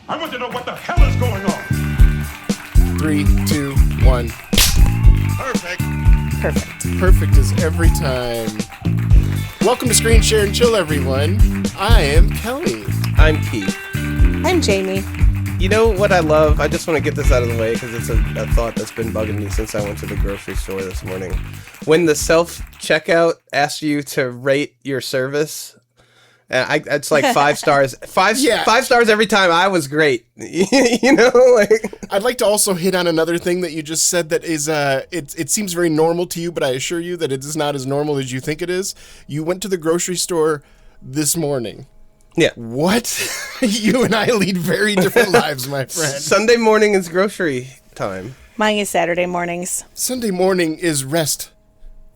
I want to know what the hell is going on. 3, 2, 1. Perfect. Perfect as every time. Welcome to Screen Share and Chill, everyone. I am Kelly. I'm Keith. I'm Jamie. You know what I love? I just want to get this out of the way because it's a thought that's been bugging me since I went to the grocery store this morning. When the self-checkout asks you to rate your service, it's like 5 stars. Five stars every time. I was great. You know, like. I'd like to also hit on another thing that you just said that is, it seems very normal to you, but I assure you that it is not as normal as you think it is. You went to the grocery store this morning. Yeah. What? You and I lead very different lives, my friend. Sunday morning is grocery time. Mine is Saturday mornings. Sunday morning is rest.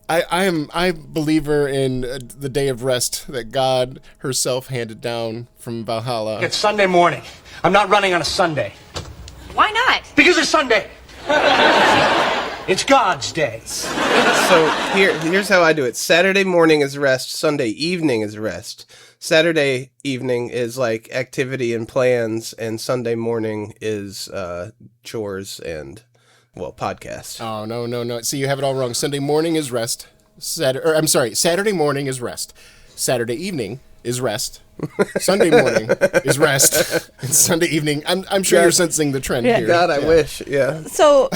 I'm a believer in the day of rest that God herself handed down from Valhalla. It's Sunday morning. I'm not running on a Sunday. Why not? Because it's Sunday. It's God's day. So here's how I do it. Saturday morning is rest. Sunday evening is rest. Saturday evening is like activity and plans, and Sunday morning is chores and, well, podcast. Oh, no. See, you have it all wrong. Sunday morning is rest. Saturday morning is rest. Saturday evening is rest. Sunday morning is rest. And Sunday evening, I'm sure you're sensing the trend here. God, I wish, yeah. So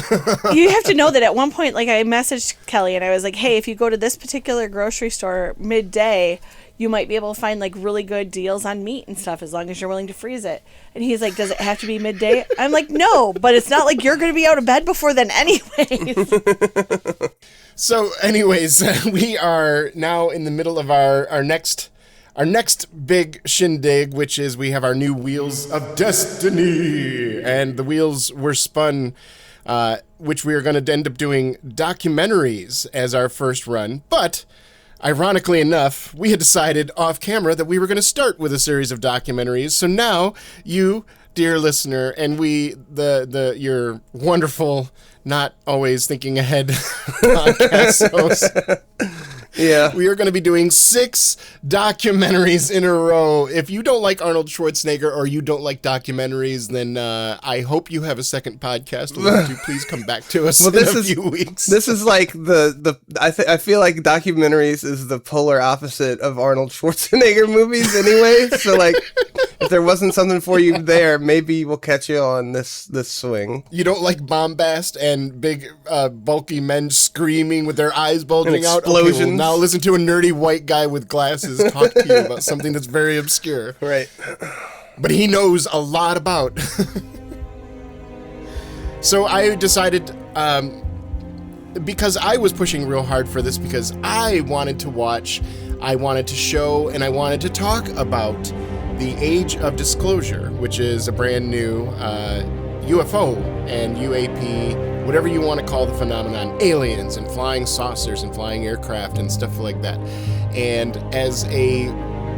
you have to know that at one point, like, I messaged Kelly and I was like, hey, if you go to this particular grocery store midday, you might be able to find like really good deals on meat and stuff as long as you're willing to freeze it. And he's like, does it have to be midday? I'm like, no, but it's not like you're going to be out of bed before then anyways. So anyways, we are now in the middle of our next big shindig, which is we have our new Wheels of Destiny. And the wheels were spun, which we are going to end up doing documentaries as our first run. But ironically enough, we had decided off camera that we were going to start with a series of documentaries. So now you, dear listener, and we, your wonderful, not always thinking ahead podcast host, yeah, we are going to be doing 6 documentaries in a row. If you don't like Arnold Schwarzenegger or you don't like documentaries, then I hope you have a second podcast to listen to. Please come back to us in a few weeks. This is like I feel like documentaries is the polar opposite of Arnold Schwarzenegger movies anyway. So like, if there wasn't something for you there, maybe we'll catch you on this swing. You don't like bombast and big bulky men screaming with their eyes bulging out? Explosions. Okay, well, now listen to a nerdy white guy with glasses talk to you about something that's very obscure. Right. But he knows a lot about. So I decided, because I was pushing real hard for this, because I wanted to watch, I wanted to show, and I wanted to talk about The Age of Disclosure, which is a brand new UFO and UAP, whatever you want to call the phenomenon, aliens and flying saucers and flying aircraft and stuff like that. And as an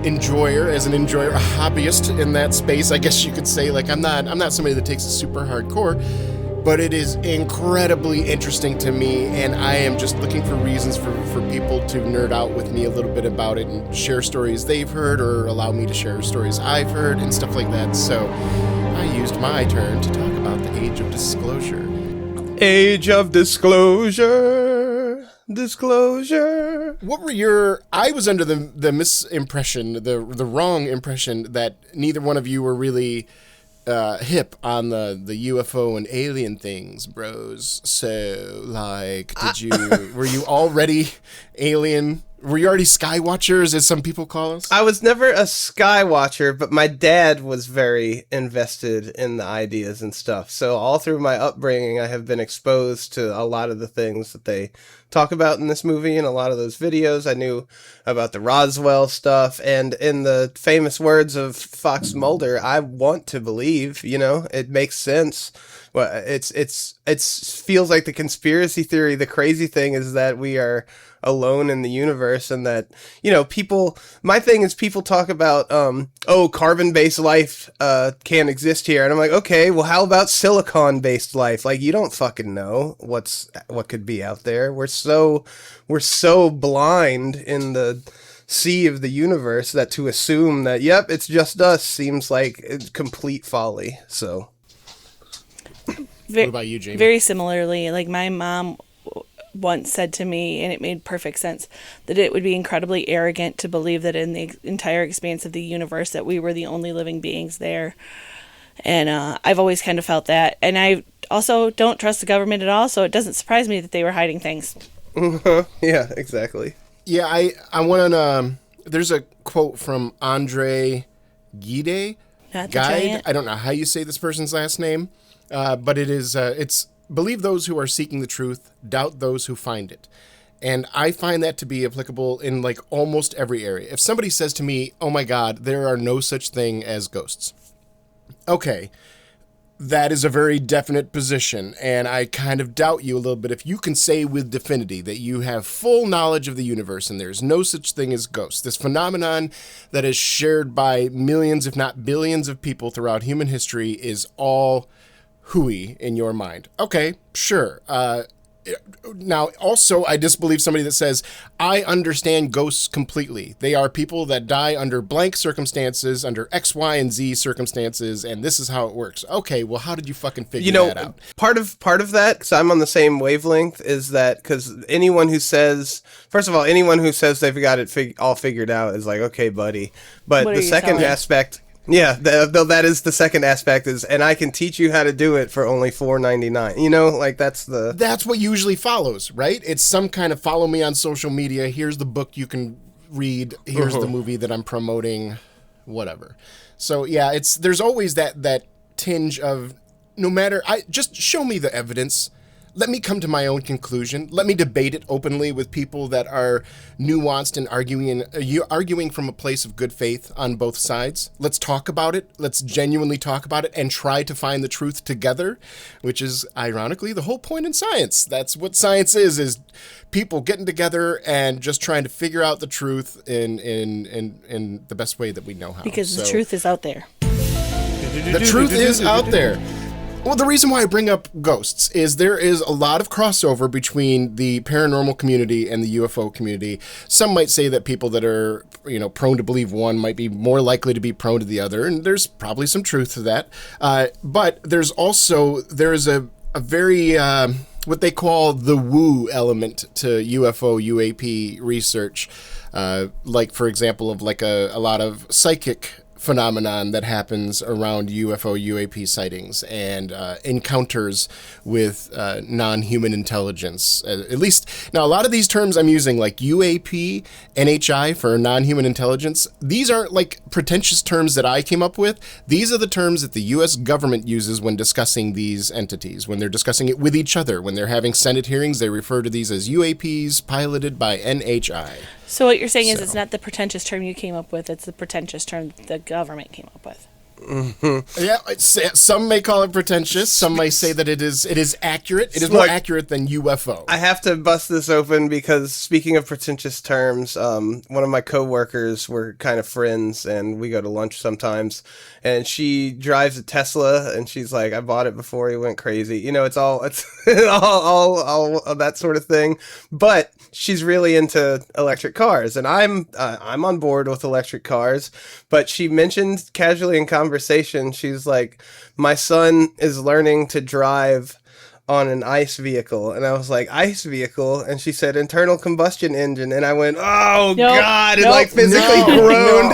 enjoyer, a hobbyist in that space, I guess you could say, like, I'm not somebody that takes it super hardcore, but it is incredibly interesting to me, and I am just looking for reasons for people to nerd out with me a little bit about it and share stories they've heard or allow me to share stories I've heard and stuff like that. So I used my turn to talk about The Age of Disclosure. Age of Disclosure. What were I was under the misimpression, the wrong impression that neither one of you were really hip on the UFO and alien things, bros. So, like, were you already alien? Were you already Skywatchers, as some people call us? I was never a Skywatcher, but my dad was very invested in the ideas and stuff. So all through my upbringing, I have been exposed to a lot of the things that they talk about in this movie and a lot of those videos. I knew about the Roswell stuff, and in the famous words of Fox Mulder, I want to believe, it makes sense. Well, it feels like the conspiracy theory. The crazy thing is that we are alone in the universe, and that, my thing is people talk about, carbon-based life can't exist here. And I'm like, okay, well, how about silicon-based life? Like, you don't fucking know what could be out there. We're so blind in the sea of the universe, that to assume that, yep, it's just us seems like it's complete folly. So. What about you, Jamie? Very similarly, like my mom once said to me, and it made perfect sense, that it would be incredibly arrogant to believe that in the entire expanse of the universe that we were the only living beings there. And I've always kind of felt that. And I also don't trust the government at all, so it doesn't surprise me that they were hiding things. Yeah, exactly. Yeah, I want to. There's a quote from Andre Gide. Not the giant. I don't know how you say this person's last name, but it is. It's believe those who are seeking the truth, doubt those who find it. And I find that to be applicable in like almost every area. If somebody says to me, "Oh my God, there are no such thing as ghosts," okay. That is a very definite position, and I kind of doubt you a little bit if you can say with definity that you have full knowledge of the universe and there's no such thing as ghosts. This phenomenon that is shared by millions, if not billions of people throughout human history is all hooey in your mind. Okay, sure. Now, also, I disbelieve somebody that says, I understand ghosts completely. They are people that die under blank circumstances, under X, Y, and Z circumstances, and this is how it works. Okay, well, how did you fucking figure that out? Part of that, because I'm on the same wavelength, is that because anyone who says, first of all, anyone who says they've got it all figured out is like, okay, buddy. But What the are you second selling? aspect... Yeah, that is the second aspect is, and I can teach you how to do it for only $4.99. You know, like that's what usually follows, right? It's some kind of follow me on social media. Here's the book you can read. Here's the movie that I'm promoting, whatever. So yeah, there's always that tinge of no matter. Just show me the evidence. Let me come to my own conclusion. Let me debate it openly with people that are nuanced and arguing from a place of good faith on both sides. Let's talk about it. Let's genuinely talk about it and try to find the truth together, which is ironically the whole point in science. That's what science is people getting together and just trying to figure out the truth in the best way that we know how. Because the truth is out there. The truth is out there. Well, the reason why I bring up ghosts is there is a lot of crossover between the paranormal community and the UFO community. Some might say that people that are, prone to believe one might be more likely to be prone to the other, and there's probably some truth to that. But there is a very what they call the woo element to UFO UAP research, like for example of like a lot of psychic phenomenon that happens around UFO UAP sightings and encounters with non-human intelligence. At least now, a lot of these terms I'm using, like UAP, NHI for non-human intelligence, these aren't like pretentious terms that I came up with. These are the terms that the U.S. government uses when discussing these entities, when they're discussing it with each other. When they're having Senate hearings, they refer to these as UAPs piloted by NHI. So what you're saying is it's not the pretentious term you came up with, it's the pretentious term the government came up with. Mm-hmm. Yeah, some may call it pretentious. Some may say that it is accurate. It is more accurate than UFO. I have to bust this open because speaking of pretentious terms, one of my coworkers, we're kind of friends and we go to lunch sometimes, and she drives a Tesla and she's like, I bought it before he went crazy. It's all that sort of thing. But she's really into electric cars, and I'm on board with electric cars. But she mentioned casually in conversation, she's like, my son is learning to drive on an ICE vehicle. And I was like, ICE vehicle? And she said, internal combustion engine. And I went, oh, nope, God. Nope, and like physically groaned.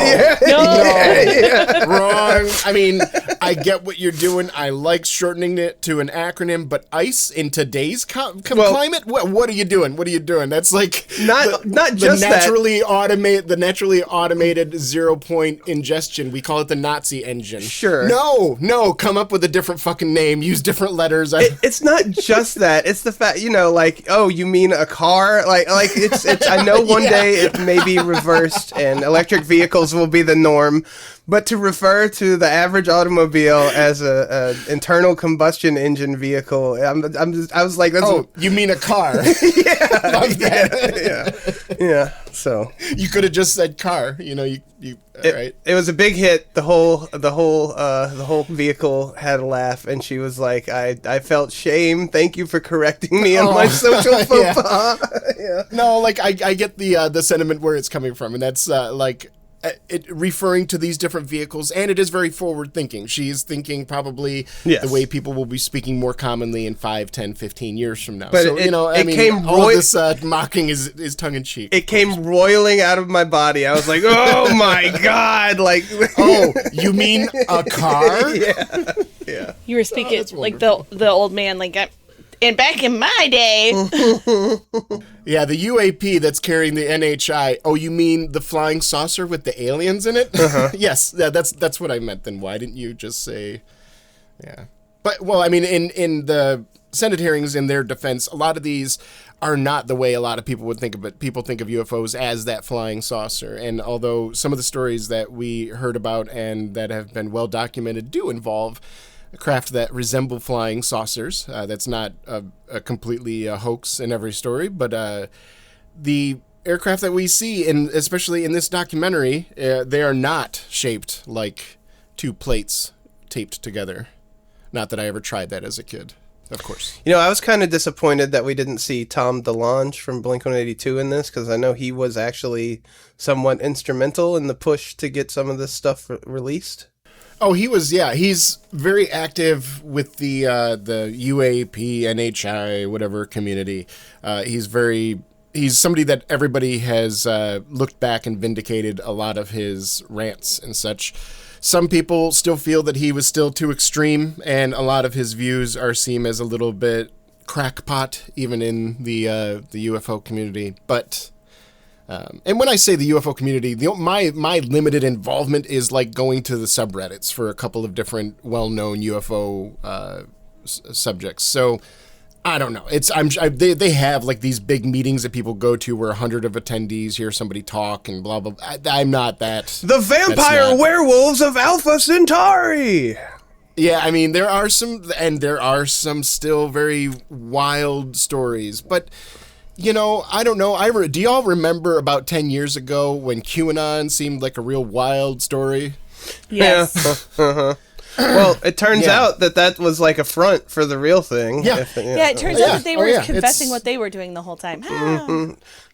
No. Wrong. I mean, I get what you're doing. I like shortening it to an acronym, but ICE in today's climate? What are you doing? What are you doing? That's like not just the naturally automated 0-point ingestion. We call it the Nazi engine. Sure. No, come up with a different fucking name. Use different letters. It's not just that. It's the fact, like, oh, you mean a car? Like it's I know one day it may be reversed and electric vehicles will be the norm, But to refer to the average automobile as a internal combustion engine vehicle, I was like, that's you mean a car? yeah. So You could have just said car. Right? It was a big hit. The whole vehicle had a laugh, and she was like, "I felt shame. Thank you for correcting me on my social faux pas." Yeah. No, like I get the sentiment where it's coming from, and that's it referring to these different vehicles, and it is very forward thinking. She is thinking probably the way people will be speaking more commonly in 5, 10, 15 years from now. But so, all of this mocking is tongue in cheek. It came roiling out of my body. I was like, "Oh my god!" Like, oh, you mean a car? Yeah. You were speaking like the old man, like, and back in my day. Yeah, the UAP that's carrying the NHI. Oh, you mean the flying saucer with the aliens in it? Yes, that's what I meant. Then why didn't you just say? Yeah, but in the Senate hearings, in their defense, a lot of these are not the way a lot of people would think of it. People think of UFOs as that flying saucer, and although some of the stories that we heard about and that have been well documented do involve craft that resemble flying saucers. That's not a completely hoax in every story, but the aircraft that we see, especially in this documentary, they are not shaped like two plates taped together. Not that I ever tried that as a kid, of course. I was kind of disappointed that we didn't see Tom DeLonge from Blink-182 in this, because I know he was actually somewhat instrumental in the push to get some of this stuff released. Oh, he was, he's very active with the UAP, NHI, whatever community. He's somebody that everybody has looked back and vindicated a lot of his rants and such. Some people still feel that he was still too extreme, and a lot of his views are seen as a little bit crackpot, even in the UFO community. But and when I say the UFO community, my limited involvement is like going to the subreddits for a couple of different well-known UFO subjects. So I don't know. They have like these big meetings that people go to where 100 of attendees hear somebody talk and blah blah. I'm not that. The vampire werewolves of Alpha Centauri. Yeah, I mean there are some still very wild stories, but. I don't know. Do y'all remember about 10 years ago when QAnon seemed like a real wild story? Yes. Yeah. Well, it turns out that was like a front for the real thing. Yeah. It turns out that they were confessing what they were doing the whole time.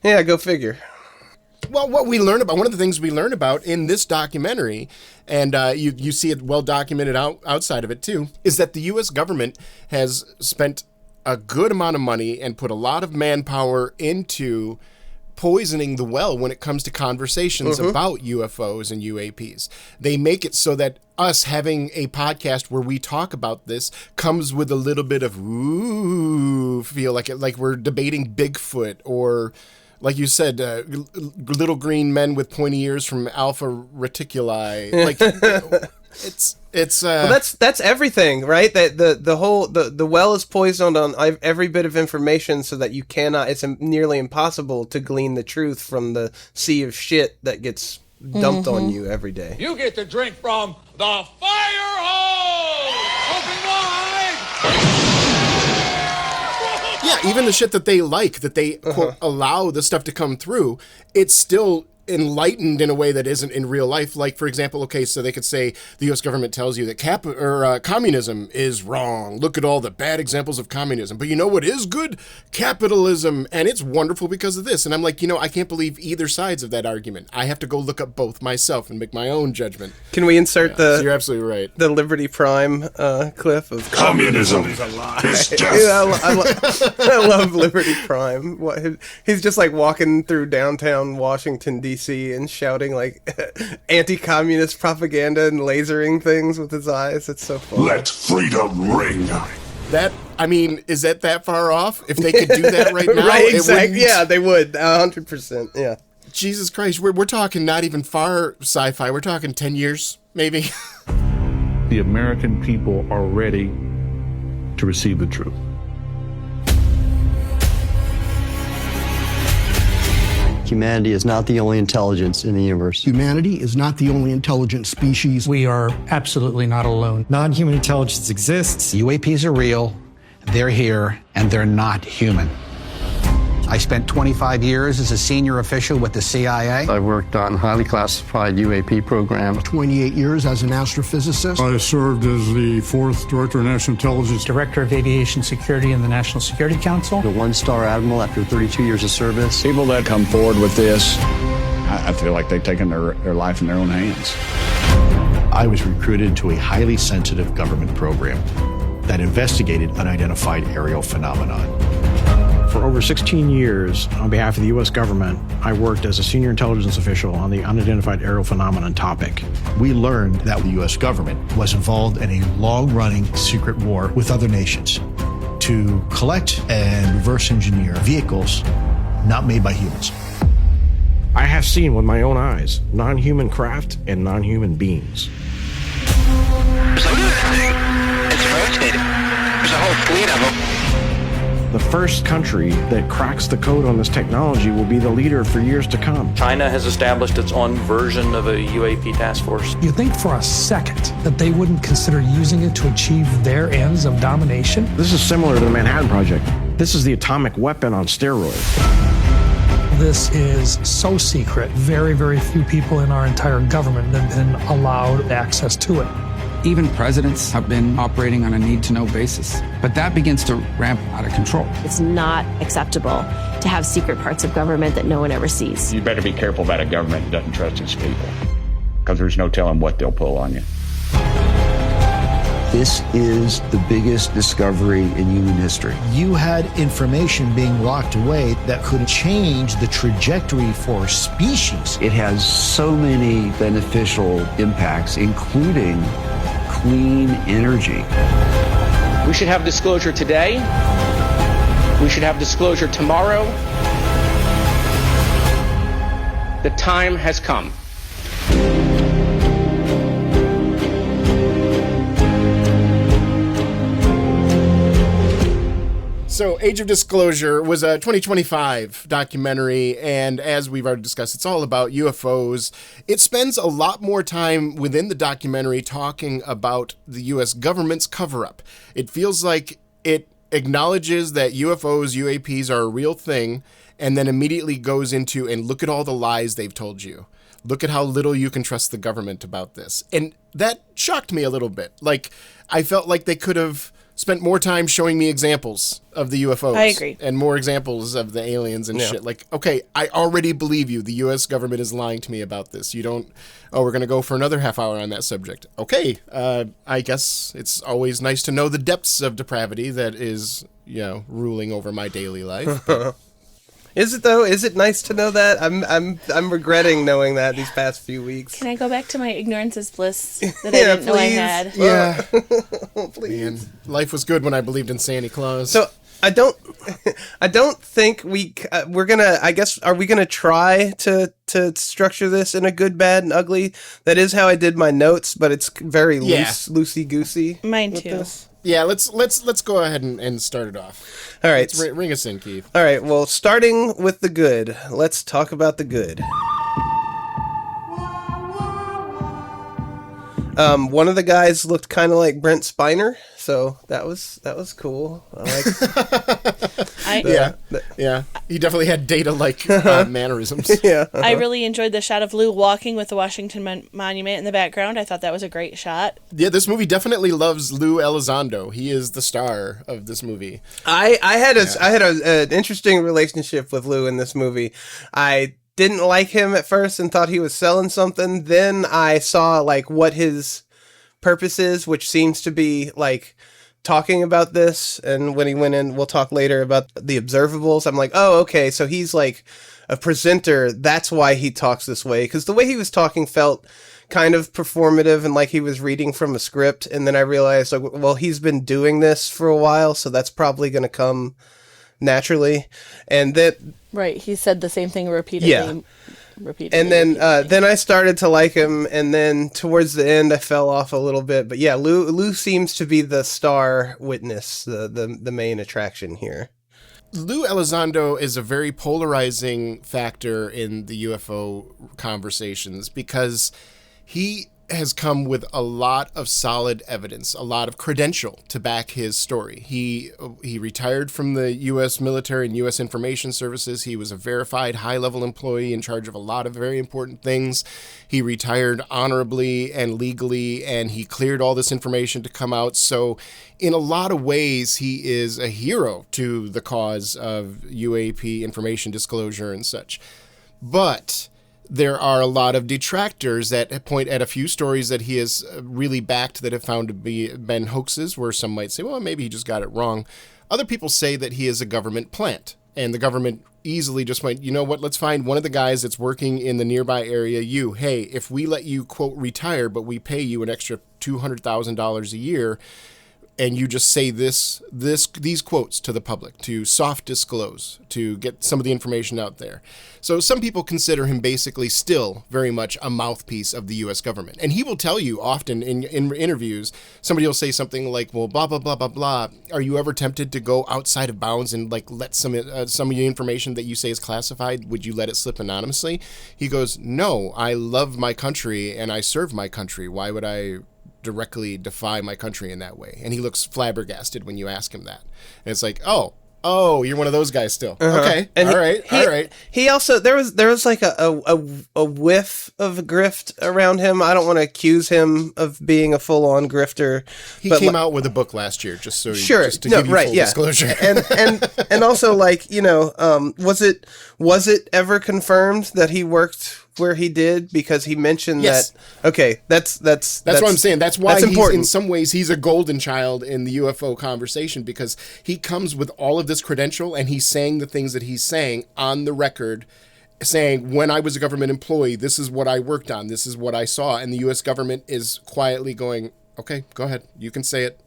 Yeah, go figure. Well, what we learn about, one of the things we learn about in this documentary, and you see it well documented outside of it too, is that the U.S. government has spent a good amount of money and put a lot of manpower into poisoning the well when it comes to conversations about UFOs and UAPs. They make it so that us having a podcast where we talk about this comes with a little bit of feel like we're debating Bigfoot, or like you said, little green men with pointy ears from Alpha Reticuli. Like well, that's everything, right? That the well is poisoned on every bit of information, so that you cannot. It's nearly impossible to glean the truth from the sea of shit that gets dumped on you every day. You get to drink from the fire hose! Open wide! Yeah, even the shit that they like, that they quote, allow the stuff to come through, it's still enlightened in a way that isn't in real life. Like, for example, okay, so they could say the U.S. government tells you that communism is wrong. Look at all the bad examples of communism. But you know what is good? Capitalism. And it's wonderful because of this. And I'm like, I can't believe either sides of that argument. I have to go look up both myself and make my own judgment. Can we insert so you're absolutely right. The Liberty Prime clip of communism is a lie. I love Liberty Prime. He's just like walking through downtown Washington, D.C. and shouting like anti-communist propaganda and lasering things with his eyes. It's so fun. Let freedom ring. Is that far off? If they could do that right now, right? Exactly. Yeah, they would. 100%. Yeah. Jesus Christ, we're talking not even far sci-fi. We're talking 10 years, maybe. The American people are ready to receive the truth. Humanity is not the only intelligence in the universe. Humanity is not the only intelligent species. We are absolutely not alone. Non-human intelligence exists. UAPs are real, they're here, and they're not human. I spent 25 years as a senior official with the CIA. I worked on highly classified UAP programs. 28 years as an astrophysicist. I served as the 4th Director of National Intelligence. Director of Aviation Security in the National Security Council. The one-star admiral after 32 years of service. People that come forward with this, I feel like they've taken their life in their own hands. I was recruited to a highly sensitive government program that investigated unidentified aerial phenomenon. For over 16 years, on behalf of the U.S. government, I worked as a senior intelligence official on the unidentified aerial phenomenon topic. We learned that the U.S. government was involved in a long-running secret war with other nations to collect and reverse engineer vehicles not made by humans. I have seen with my own eyes non-human craft and non-human beings. So look at that thing. It's rotating. There's a whole fleet of them. The first country that cracks the code on this technology will be the leader for years to come. China has established its own version of a UAP task force. You think for a second that they wouldn't consider using it to achieve their ends of domination? This is similar to the Manhattan Project. This is the atomic weapon on steroids. This is so secret. Very, very few people in our entire government have been allowed access to it. Even presidents have been operating on a need-to-know basis. But that begins to ramp out of control. It's not acceptable to have secret parts of government that no one ever sees. You better be careful about a government that doesn't trust its people, because there's no telling what they'll pull on you. This is the biggest discovery in human history. You had information being locked away that could change the trajectory for species. It has so many beneficial impacts, including clean energy. We should have disclosure today. We should have disclosure tomorrow. The time has come. So, Age of Disclosure was a 2025 documentary, and as we've already discussed, it's all about UFOs. It spends a lot more time within the documentary talking about the U.S. government's cover-up. It feels like it acknowledges that UFOs, UAPs are a real thing, and then immediately goes into, and look at all the lies they've told you. Look at how little you can trust the government about this. And that shocked me a little bit. Like, I felt like they could have spent more time showing me examples of the UFOs. I agree. And more examples of the aliens and shit. Like, okay, I already believe you. The U.S. government is lying to me about this. You don't, we're going to go for another half hour on that subject. Okay, I guess it's always nice to know the depths of depravity that is, ruling over my daily life. Is it though? Is it nice to know that? I'm regretting knowing that these past few weeks. Can I go back to my ignorance is bliss that I didn't know I had? Yeah. Please. Man, life was good when I believed in Santa Claus. So I don't think we're gonna. I guess are we gonna try to structure this in a good, bad, and ugly? That is how I did my notes, but it's very loosey goosey. Mine too. This. Yeah, let's go ahead and start it off. All right, ring us in, Keith. All right, well, starting with the good, let's talk about the good. One of the guys looked kind of like Brent Spiner, so that was cool. Yeah. He definitely had Data-like mannerisms. Yeah. I really enjoyed the shot of Lou walking with the Washington Monument in the background. I thought that was a great shot. Yeah, this movie definitely loves Lou Elizondo. He is the star of this movie. I had an interesting relationship with Lou in this movie. I didn't like him at first and thought he was selling something. Then I saw what his purpose is, which seems to be talking about this. And when he went in, we'll talk later about the observables. I'm like, oh, okay. So he's a presenter. That's why he talks this way. Because the way he was talking felt kind of performative and like he was reading from a script. And then I realized, he's been doing this for a while, so that's probably going to come naturally. And that right, he said the same thing repeatedly. Yeah. And then I started to like him, and then towards the end I fell off a little bit. But yeah, Lou seems to be the star witness, the main attraction here. Lou Elizondo is a very polarizing factor in the UFO conversations because he has come with a lot of solid evidence, a lot of credential to back his story. He retired from the U.S. military and U.S. information services. He was a verified high-level employee in charge of a lot of very important things. He retired honorably and legally, and he cleared all this information to come out. So in a lot of ways, he is a hero to the cause of UAP information disclosure and such. But there are a lot of detractors that point at a few stories that he has really backed that have found to been hoaxes, where some might say, well, maybe he just got it wrong. Other people say that he is a government plant, and the government easily just went, you know what, let's find one of the guys that's working in the nearby area. Hey, if we let you, quote, retire, but we pay you an extra $200,000 a year, and you just say these quotes to the public, to soft disclose, to get some of the information out there. So some people consider him basically still very much a mouthpiece of the U.S. government. And he will tell you often in interviews, somebody will say something like, well, blah, blah, blah, blah, blah. Are you ever tempted to go outside of bounds and like let some of the information that you say is classified, would you let it slip anonymously? He goes, no, I love my country and I serve my country. Why would I directly defy my country in that way? And he looks flabbergasted when you ask him that. And it's like, oh, you're one of those guys still. Okay. And all right. He also, there was like a whiff of grift around him. I don't want to accuse him of being a full-on grifter. He came out with a book last year, just to give you full disclosure. and also, like, you know, was it ever confirmed that he worked where he did? Because he mentioned that. Okay, that's what I'm saying. That's why that's important. In some ways he's a golden child in the UFO conversation, because he comes with all of this credential and he's saying the things that he's saying on the record, saying, when I was a government employee, this is what I worked on, this is what I saw, and the U.S. government is quietly going, okay, go ahead, you can say it.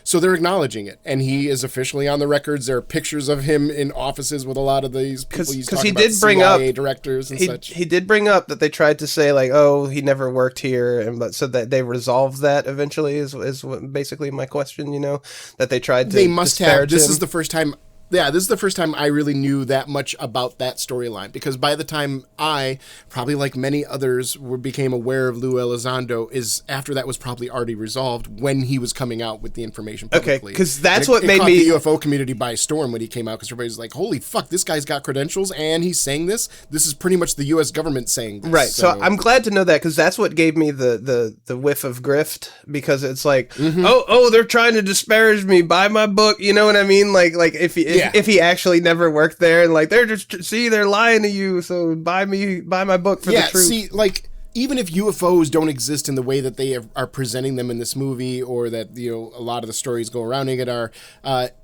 So they're acknowledging it, and he is officially on the records. There are pictures of him in offices with a lot of these people. Because he did bring up directors and such. He did bring up that they tried to say like, oh, he never worked here, but so that they resolved that eventually is what, basically my question. You know, that they tried to. They must have. This him. is the first time. Yeah, this is the first time I really knew that much about that storyline, because by the time I, probably like many others, became aware of Lou Elizondo, is after that was probably already resolved when he was coming out with the information publicly. Okay, because that's what made me... the UFO community by storm when he came out, because everybody's like, holy fuck, this guy's got credentials and he's saying this? This is pretty much the U.S. government saying this. Right, so I'm glad to know that, because that's what gave me the whiff of grift, because it's like, oh, they're trying to disparage me, buy my book, you know what I mean? Like if he actually never worked there, and like, they're lying to you, so buy my book for the truth. See, like, even if UFOs don't exist in the way that they are presenting them in this movie, or that, you know, a lot of the stories go around it are,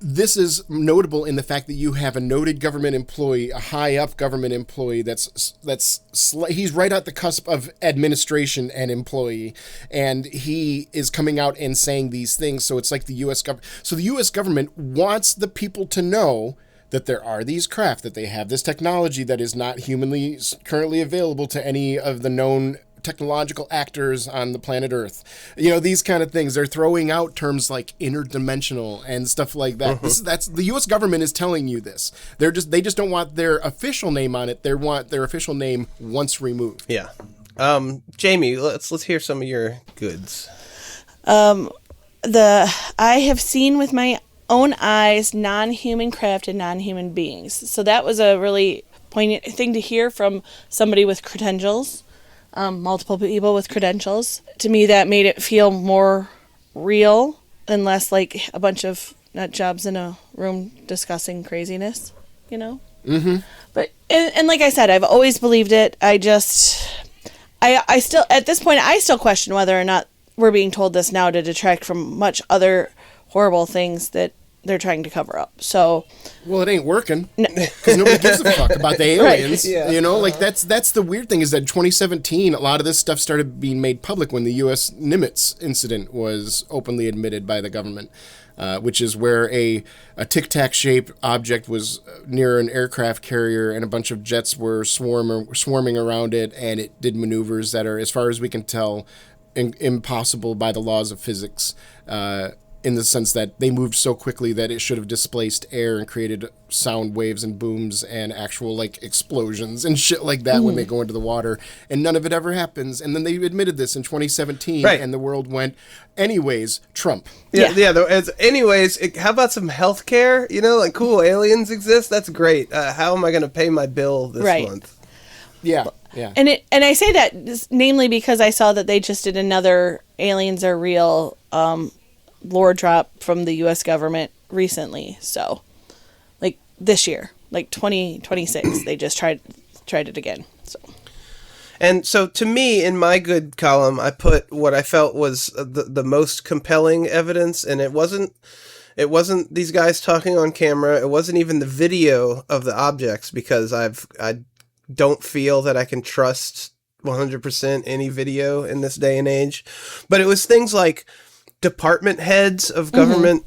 this is notable in the fact that you have a noted government employee, a high up government employee he's right at the cusp of administration and employee, and he is coming out and saying these things. So it's like the U.S. government. So the U.S. government wants the people to know that there are these craft, that they have this technology that is not humanly currently available to any of the known technological actors on the planet Earth. You know, these kind of things. They're throwing out terms like interdimensional and stuff like that. That's the U.S. government is telling you this. They just don't want their official name on it. They want their official name once removed. Yeah. Jamie, let's hear some of your goods. I have seen with my own eyes non-human craft and non-human beings. So that was a really poignant thing to hear from somebody with credentials, multiple people with credentials. To me, that made it feel more real and less like a bunch of nut jobs in a room discussing craziness, you know? Mm-hmm. But, and like I said, I've always believed it. I still, at this point, I still question whether or not we're being told this now to detract from much other horrible things that they're trying to cover up. So, well, it ain't working because nobody gives a fuck about the aliens. Right. Yeah. You know, like that's the weird thing is that in 2017, a lot of this stuff started being made public when the U.S. Nimitz incident was openly admitted by the government, which is where a tic-tac-shaped object was near an aircraft carrier and a bunch of jets were swarming around it, and it did maneuvers that are, as far as we can tell, impossible by the laws of physics. in the sense that they moved so quickly that it should have displaced air and created sound waves and booms and actual like explosions and shit like that when they go into the water, and none of it ever happens. And then they admitted this in 2017, and the world went, anyways, Trump. Anyways, how about some healthcare? You know, like, cool, aliens exist. That's great. How am I going to pay my bill this month? Yeah. And I say that namely because I saw that they just did another aliens are real lore drop from the U.S. government recently. So, like this year, like 2026, they just tried it again. So to me, in my good column, I put what I felt was the most compelling evidence, and it wasn't these guys talking on camera. It wasn't even the video of the objects, because I don't feel that I can trust 100% any video in this day and age. But it was things like department heads of government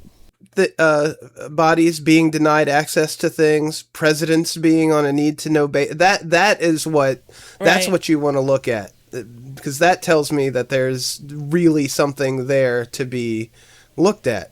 bodies being denied access to things, presidents being on a need-to-know basis. That's what you want to look at, because that tells me that there's really something there to be looked at.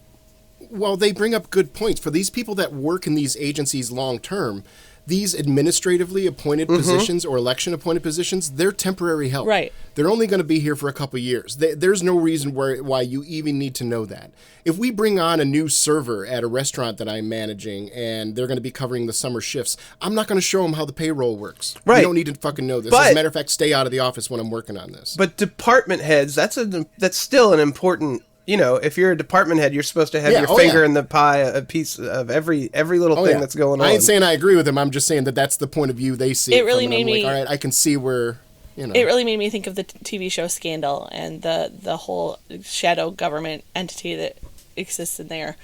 Well, they bring up good points. For these people that work in these agencies long term, these administratively appointed positions or election appointed positions, they're temporary help. Right. They're only going to be here for a couple years. There's no reason why you even need to know that. If we bring on a new server at a restaurant that I'm managing and they're going to be covering the summer shifts, I'm not going to show them how the payroll works. Right. You don't need to fucking know this. As a matter of fact, stay out of the office when I'm working on this. But department heads, that's still an important. You know, if you're a department head, you're supposed to have your finger in the pie, a piece of every little thing that's going on. I ain't saying I agree with them. I'm just saying that that's the point of view they see. It really made me. Like, all right, I can see where, you know. It really made me think of the TV show Scandal and the whole shadow government entity that exists in there.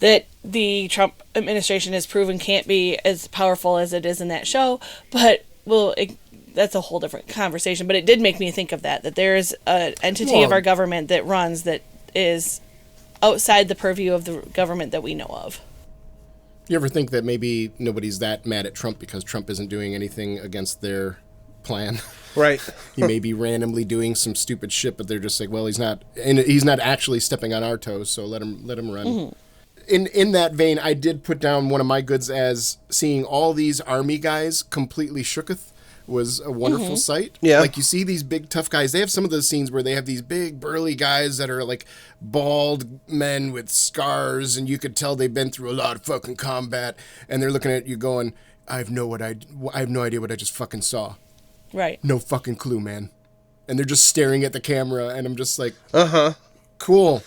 That the Trump administration has proven can't be as powerful as it is in that show, but that's a whole different conversation. But it did make me think of that there's an entity of our government that runs that is outside the purview of the government that we know of. You ever think that maybe nobody's that mad at Trump because Trump isn't doing anything against their plan? Right. He may be randomly doing some stupid shit, but they're just like, well, he's not actually stepping on our toes, so let him run. Mm-hmm. In that vein, I did put down one of my goods as seeing all these army guys completely shooketh was a wonderful sight. Yeah. Like, you see these big tough guys. They have some of those scenes where they have these big burly guys that are like bald men with scars, and you could tell they've been through a lot of fucking combat, and they're looking at you going, I have no idea what I just fucking saw. Right. No fucking clue, man. And they're just staring at the camera, and I'm just like, cool.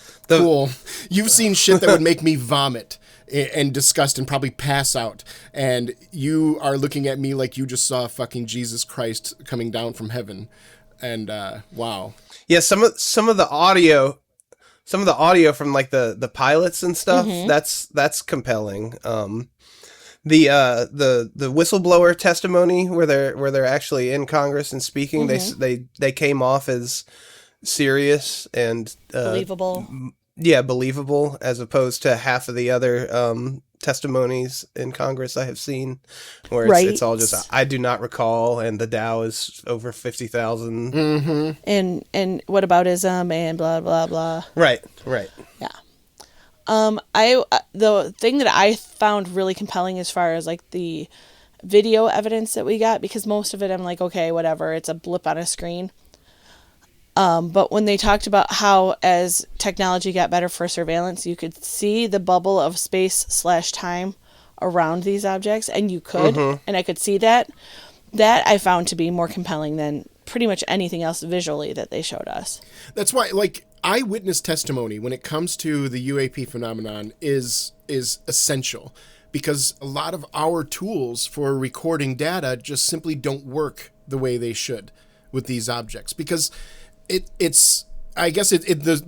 You've seen shit that would make me vomit and disgust and probably pass out, and you are looking at me like you just saw fucking Jesus Christ coming down from heaven. And wow. Yeah, some of the audio from like the pilots and stuff, that's compelling. The whistleblower testimony where they're actually in Congress and speaking, they came off as serious and believable. Yeah, believable, as opposed to half of the other testimonies in Congress I have seen, where it's all just, I do not recall, and the Dow is over 50,000. Mm-hmm. And whataboutism and blah, blah, blah. Right. Yeah. The thing that I found really compelling as far as like the video evidence that we got, because most of it I'm like, okay, whatever, it's a blip on a screen. But when they talked about how as technology got better for surveillance, you could see the bubble of space/time around these objects, and you could, and I could see that I found to be more compelling than pretty much anything else visually that they showed us. That's why, like, eyewitness testimony when it comes to the UAP phenomenon is essential, because a lot of our tools for recording data just simply don't work the way they should with these objects, because the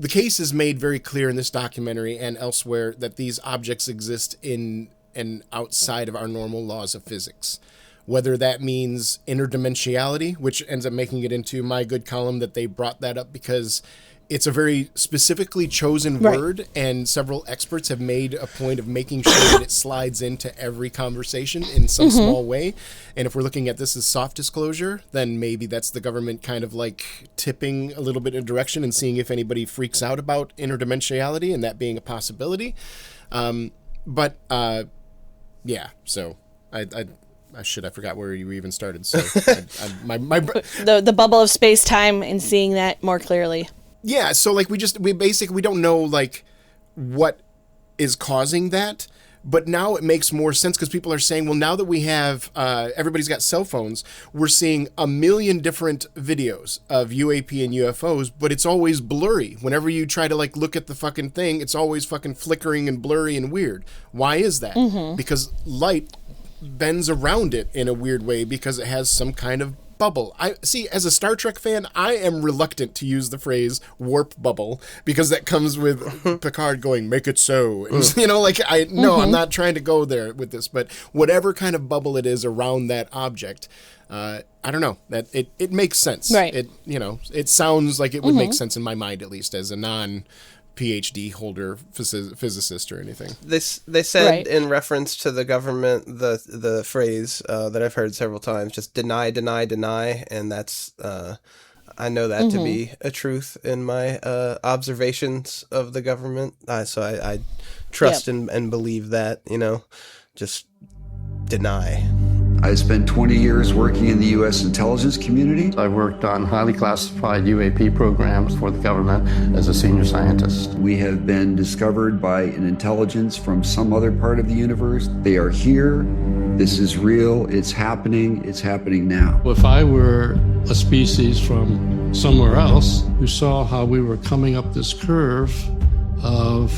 case is made very clear in this documentary and elsewhere that these objects exist in and outside of our normal laws of physics. Whether that means interdimensionality, which ends up making it into my good column that they brought that up because it's a very specifically chosen word, and several experts have made a point of making sure that it slides into every conversation in some small way. And if we're looking at this as soft disclosure, then maybe that's the government kind of like tipping a little bit in a direction and seeing if anybody freaks out about interdimensionality and that being a possibility. Yeah, so I forgot where you even started. So the bubble of space-time and seeing that more clearly. Yeah, so like we don't know like what is causing that, but now it makes more sense because people are saying, well, now that we have everybody's got cell phones, we're seeing a million different videos of UAP and UFOs, but it's always blurry. Whenever you try to like look at the fucking thing, it's always fucking flickering and blurry and weird. Why is that? Because light bends around it in a weird way because it has some kind of bubble. I see, as a Star Trek fan, I am reluctant to use the phrase warp bubble because that comes with Picard going, make it so. And, you know, like I'm not trying to go there with this, but whatever kind of bubble it is around that object, I don't know, that it makes sense. Right. It sounds like it would make sense in my mind, at least as a PhD holder physicist or anything. They said in reference to the government the phrase that I've heard several times, just deny, deny, deny, and that's I know that to be a truth in my observations of the government. So I trust and believe that, just deny. I spent 20 years working in the U.S. intelligence community. I worked on highly classified UAP programs for the government as a senior scientist. We have been discovered by an intelligence from some other part of the universe. They are here. This is real. It's happening. It's happening now. If I were a species from somewhere else who saw how we were coming up this curve of,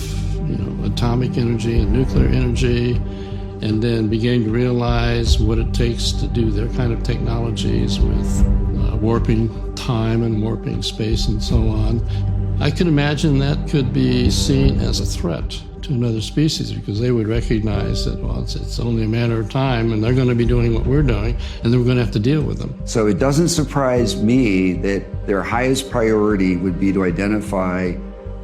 atomic energy and nuclear energy, and then began to realize what it takes to do their kind of technologies with warping time and warping space and so on, I can imagine that could be seen as a threat to another species because they would recognize that, well, it's only a matter of time and they're going to be doing what we're doing and then we're going to have to deal with them. So it doesn't surprise me that their highest priority would be to identify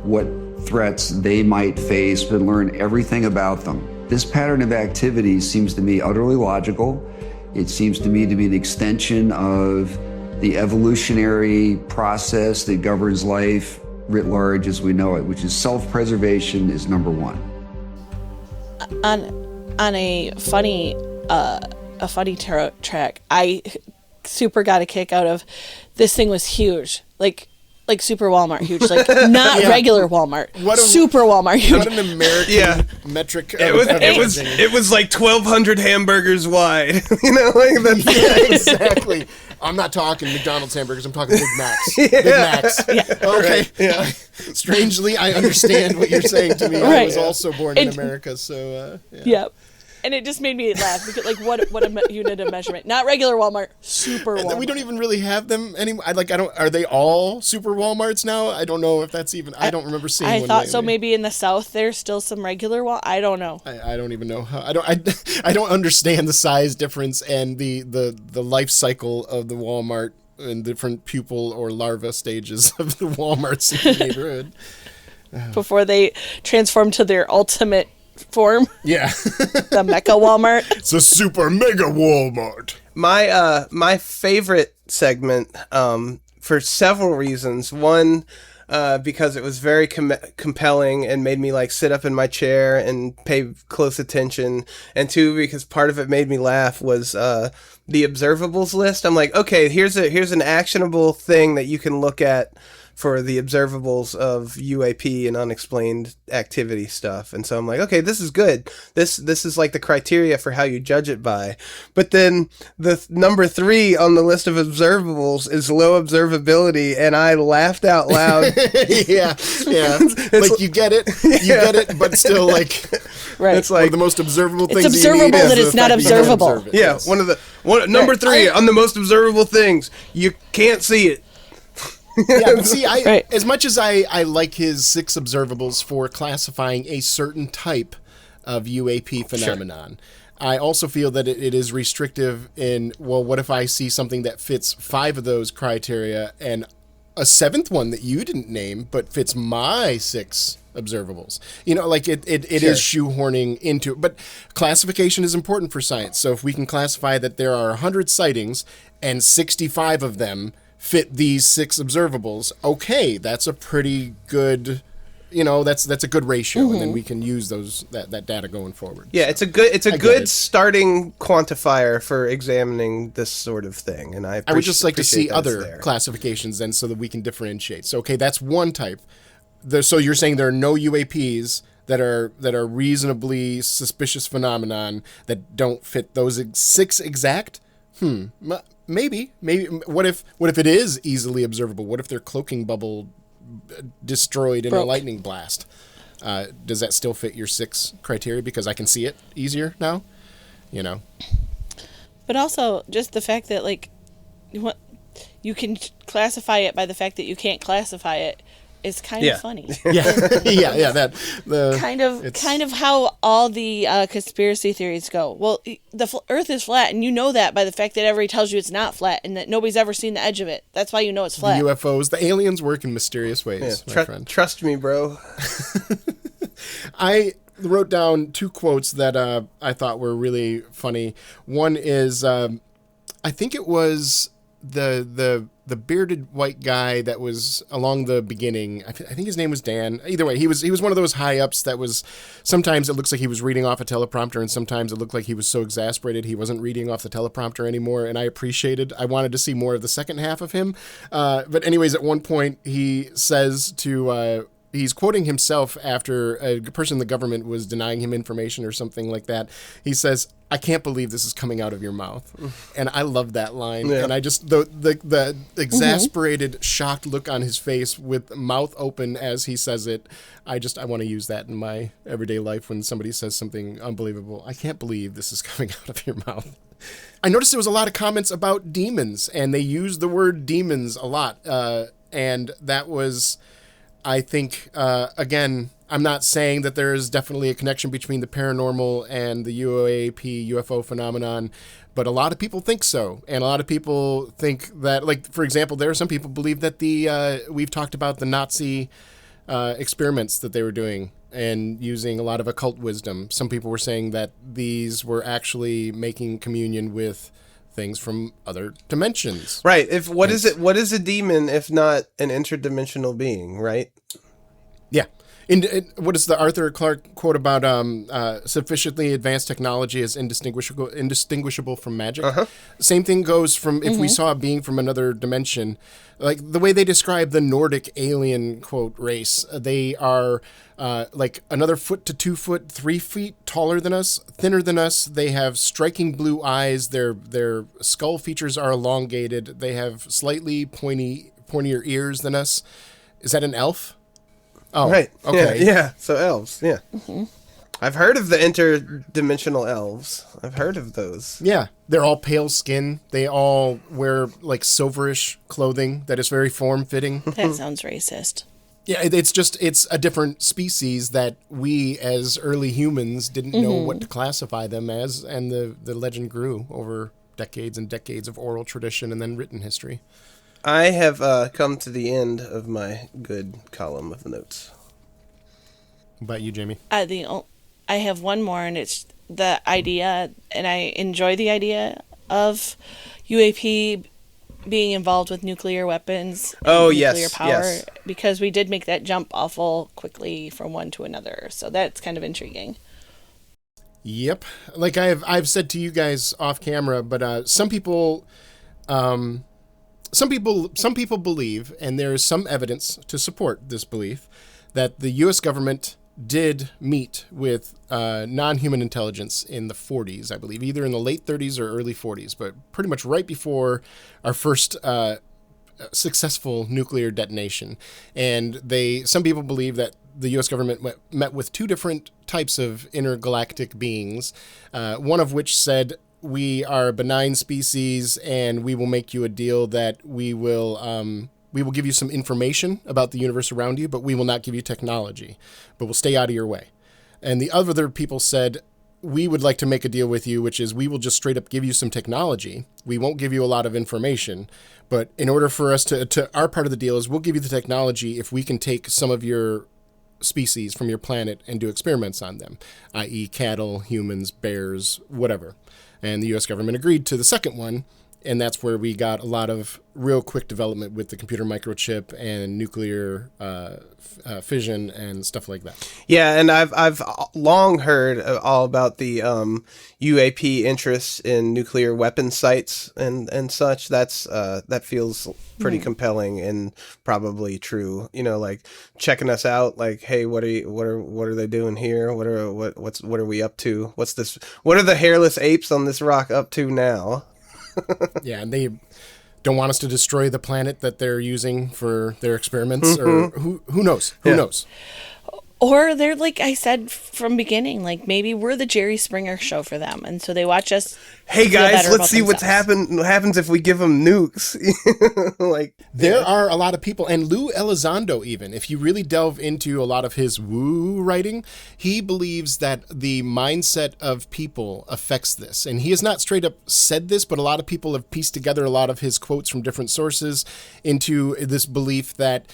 what threats they might face and learn everything about them. This pattern of activity seems to me utterly logical. It seems to me to be an extension of the evolutionary process that governs life writ large as we know it, which is self-preservation is number one. On a funny tarot track, I super got a kick out of this thing was huge, like super Walmart huge, like not regular Walmart, super Walmart huge. What an American metric. It was like 1,200 hamburgers wide. Exactly. I'm not talking McDonald's hamburgers. I'm talking Big Macs. Big Macs. Yeah. Okay. Right. Yeah. Strangely, I understand what you're saying to me. I was also born in America, so yeah. And it just made me laugh because, like, what a unit of measurement. Not regular Walmart, super Walmart. We don't even really have them anymore. Are they all super Walmarts now? I don't know if that's even. I don't remember seeing one. I thought lately. so. Maybe in the South there's still some regular Walmart. I don't know. I don't even know how. I don't understand the size difference and the life cycle of the Walmart in different pupil or larva stages of the Walmarts in the neighborhood. Before they transform to their ultimate form. Yeah. The Mecha Walmart. It's a super mega Walmart. My favorite segment for several reasons. One, because it was very compelling and made me like sit up in my chair and pay close attention. And two, because part of it made me laugh was the observables list. I'm like, okay, here's an actionable thing that you can look at for the observables of UAP and unexplained activity stuff. And so I'm like, okay, this is good. This is like the criteria for how you judge it by. But then the number 3 on the list of observables is low observability, and I laughed out loud. yeah. Like you get it, get it, but still like, right. It's like one of the most observable things. It's observable that it's not observable. Yeah, yes. Number 3 on the most observable things. You can't see it. Yeah, but see, as much as I like his 6 observables for classifying a certain type of UAP phenomenon, sure. I also feel that it is restrictive in, well, what if I see something that fits 5 of those criteria and a seventh one that you didn't name, but fits my 6 observables. You know, like it is shoehorning into it. But classification is important for science. So if we can classify that there are 100 sightings and 65 of them fit these 6 observables, okay, that's a pretty good, you know, that's a good ratio, and then we can use that data going forward. Yeah, so, it's a good starting quantifier for examining this sort of thing, and I would just like to see other classifications then, so that we can differentiate. So okay, that's one type. So you're saying there are no UAPs that are reasonably suspicious phenomenon that don't fit those 6 exact? Maybe. What if it is easily observable? What if their cloaking bubble destroyed in a lightning blast? Does that still fit your 6 criteria because I can see it easier now? You know. But also just the fact that like you can classify it by the fact that you can't classify it is kind of funny. Kind of how all the conspiracy theories go. Well, the Earth is flat, and you know that by the fact that everybody tells you it's not flat, and that nobody's ever seen the edge of it. That's why you know it's flat. The UFOs, the aliens work in mysterious ways, my friend. Trust me, bro. I wrote down 2 quotes that I thought were really funny. One is, I think it was the bearded white guy that was along the beginning. I think his name was Dan. Either way, he was one of those high ups that was, sometimes it looks like he was reading off a teleprompter, and sometimes it looked like he was so exasperated he wasn't reading off the teleprompter anymore. And I wanted to see more of the second half of him. But anyways, at one point he says to, he's quoting himself after a person in the government was denying him information or something like that. He says, "I can't believe this is coming out of your mouth." And I love that line. Yeah. And I just, the exasperated, shocked look on his face with mouth open as he says it, I want to use that in my everyday life when somebody says something unbelievable. I can't believe this is coming out of your mouth. I noticed there was a lot of comments about demons, and they used the word demons a lot. And that was, I think, again, I'm not saying that there is definitely a connection between the paranormal and the UFO phenomenon, but a lot of people think so. And a lot of people think that, like, for example, there are some people believe that we've talked about the Nazi experiments that they were doing and using a lot of occult wisdom. Some people were saying that these were actually making communion with things from other dimensions. Right. What is a demon if not an interdimensional being, right? Yeah. What is the Arthur Clarke quote about sufficiently advanced technology is indistinguishable from magic? Same thing goes from if we saw a being from another dimension. Like the way they describe the Nordic alien, quote, race, they are like another foot to 2 foot, 3 feet taller than us, thinner than us. They have striking blue eyes. Their skull features are elongated. They have slightly pointier ears than us. Is that an elf? Oh, right. Okay. Yeah. So elves. Yeah. I've heard of the interdimensional elves. I've heard of those. Yeah. They're all pale skin. They all wear like silverish clothing that is very form-fitting. That sounds racist. Yeah, it's a different species that we as early humans didn't know what to classify them as, and the legend grew over decades and decades of oral tradition and then written history. I have come to the end of my good column of notes. What about you, Jamie? I have one more, and it's the idea, and I enjoy the idea of UAP being involved with nuclear weapons and nuclear power, because we did make that jump awful quickly from one to another. So that's kind of intriguing. Yep. Like I've said to you guys off camera, but some people believe, and there is some evidence to support this belief, that the U.S. government did meet with non-human intelligence in the 40s, I believe, either in the late 30s or early 40s, but pretty much right before our first successful nuclear detonation. And some people believe that the U.S. government met with 2 different types of intergalactic beings, one of which said, "We are a benign species, and we will make you a deal that we will give you some information about the universe around you, but we will not give you technology, but we'll stay out of your way." And the other people said, we would like to make a deal with you, which is we will just straight up give you some technology. We won't give you a lot of information, but in order for us to our part of the deal is we'll give you the technology if we can take some of your species from your planet and do experiments on them, i.e. cattle, humans, bears, whatever. And the U.S. government agreed to the second one, and that's where we got a lot of real quick development with the computer microchip and nuclear fission and stuff like that. Yeah, and I've long heard all about the UAP interest in nuclear weapon sites and such. That feels pretty compelling and probably true. You know, like checking us out. Like, hey, what are they doing here? What are we up to? What's this? What are the hairless apes on this rock up to now? Yeah, and they don't want us to destroy the planet that they're using for their experiments, or who knows? Who knows? Or they're like I said from beginning, like maybe we're the Jerry Springer show for them, and so they watch us. Hey guys, let's see what happens if we give them nukes. Like there are a lot of people, and Lou Elizondo, even if you really delve into a lot of his woo writing, he believes that the mindset of people affects this, and he has not straight up said this, but a lot of people have pieced together a lot of his quotes from different sources into this belief that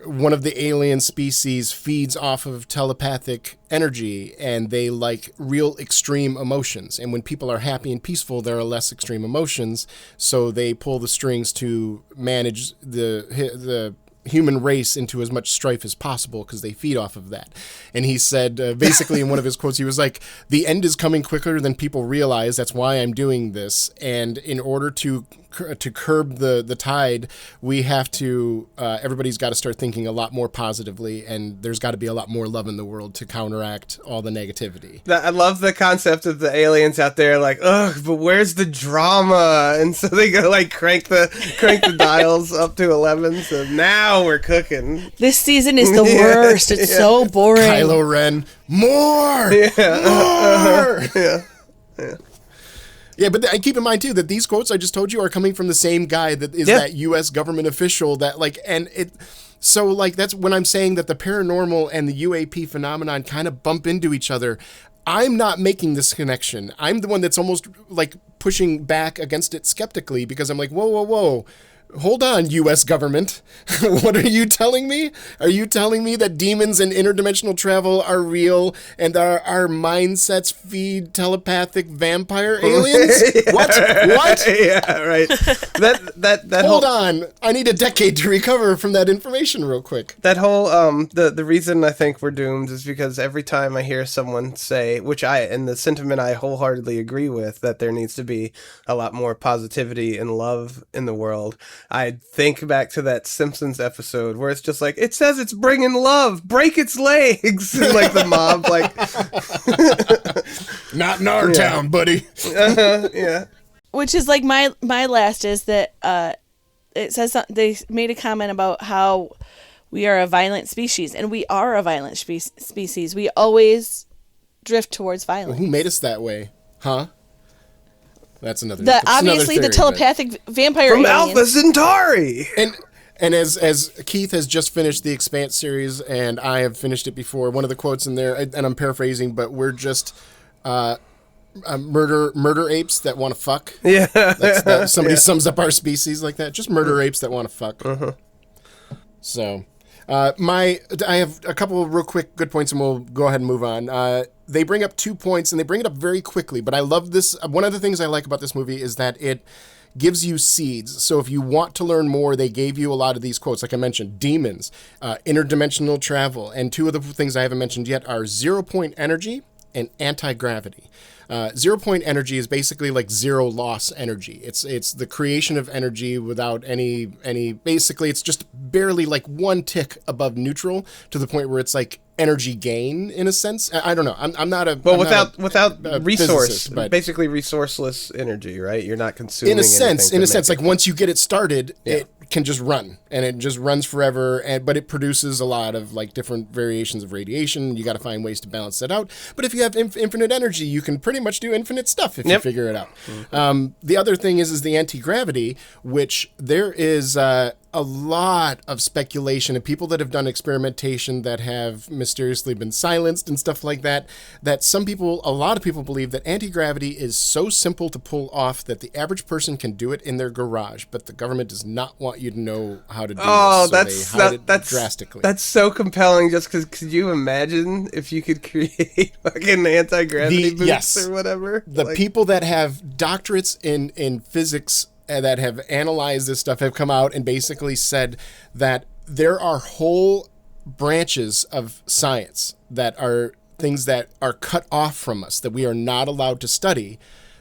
one of the alien species feeds off of telepathic energy, and they like real extreme emotions. And when people are happy and peaceful, there are less extreme emotions. So they pull the strings to manage the human race into as much strife as possible because they feed off of that. And he said, basically in one of his quotes, he was like, the end is coming quicker than people realize. That's why I'm doing this. And in order to curb the tide, we have to, everybody's got to start thinking a lot more positively, and there's got to be a lot more love in the world to counteract all the negativity. I love the concept of the aliens out there like, ugh, but where's the drama? And so they go like crank the dials up to 11, so now we're cooking. This season is the worst. It's so boring. Kylo Ren, more! Yeah. Yeah, but keep in mind, too, that these quotes I just told you are coming from the same guy that is that U.S. government official that, like, and it... So, like, that's when I'm saying that the paranormal and the UAP phenomenon kind of bump into each other. I'm not making this connection. I'm the one that's almost, like, pushing back against it skeptically because I'm like, whoa. Hold on, U.S. government. What are you telling me? Are you telling me that demons and interdimensional travel are real and our mindsets feed telepathic vampire aliens? What? Yeah, right. That Hold on. I need a decade to recover from that information real quick. That whole, the reason I think we're doomed is because every time I hear someone say, and the sentiment I wholeheartedly agree with, that there needs to be a lot more positivity and love in the world, I think back to that Simpsons episode where it's just like, it says it's bringing love, break its legs. And like the mob, like, not in our town, buddy. Yeah. Which is like my last is that it says they made a comment about how we are a violent species, and we are a violent species. We always drift towards violence. Who made us that way? Huh? That's another. Obviously, theory, the telepathic vampire from aliens. Alpha Centauri. And as Keith has just finished the Expanse series, and I have finished it before, one of the quotes in there, and I'm paraphrasing, but we're just murder apes that want to fuck. Yeah, somebody sums up our species like that. Just murder apes that want to fuck. So. I have a couple of real quick good points, and we'll go ahead and move on. They bring up 2 points, and they bring it up very quickly, but I love this. One of the things I like about this movie is that it gives you seeds. So if you want to learn more, they gave you a lot of these quotes. Like I mentioned, demons, interdimensional travel, and two of the things I haven't mentioned yet are 0-point energy and anti-gravity. 0-point energy is basically like zero loss energy. It's the creation of energy without any basically it's just barely like one tick above neutral to the point where it's like energy gain in a sense. I don't know. I'm not a without resource, but basically resourceless energy, right? You're not consuming in a sense like it. once you get it started, it can just run, and it just runs forever, but it produces a lot of like different variations of radiation. You got to find ways to balance that out. But if you have infinite energy, you can pretty much do infinite stuff if you figure it out. The other thing is the anti-gravity, which there is a lot of speculation and people that have done experimentation that have mysteriously been silenced and stuff like that, that a lot of people believe that anti-gravity is so simple to pull off that the average person can do it in their garage, but the government does not want you to know how to do this, so they hide it drastically. That's so compelling, just because could you imagine if you could create fucking anti-gravity boots or whatever? The people that have doctorates in physics that have analyzed this stuff have come out and basically said that there are whole branches of science that are things that are cut off from us, that we are not allowed to study,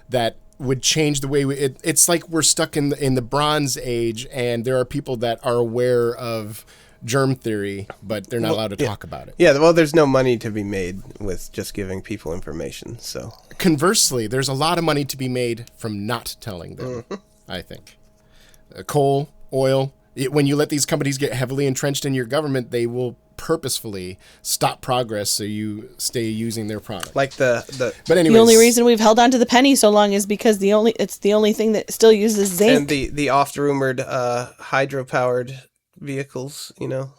that would change the way it's like we're stuck in the Bronze Age, and there are people that are aware of germ theory, but they're not allowed to talk about it. Yeah, well, there's no money to be made with just giving people information, so. Conversely, there's a lot of money to be made from not telling them. I think. Coal, oil, when you let these companies get heavily entrenched in your government, they will purposefully stop progress so you stay using their product. Like But anyways, the only reason we've held on to the penny so long is because it's the only thing that still uses zinc. And the oft-rumored hydro-powered vehicles, you know.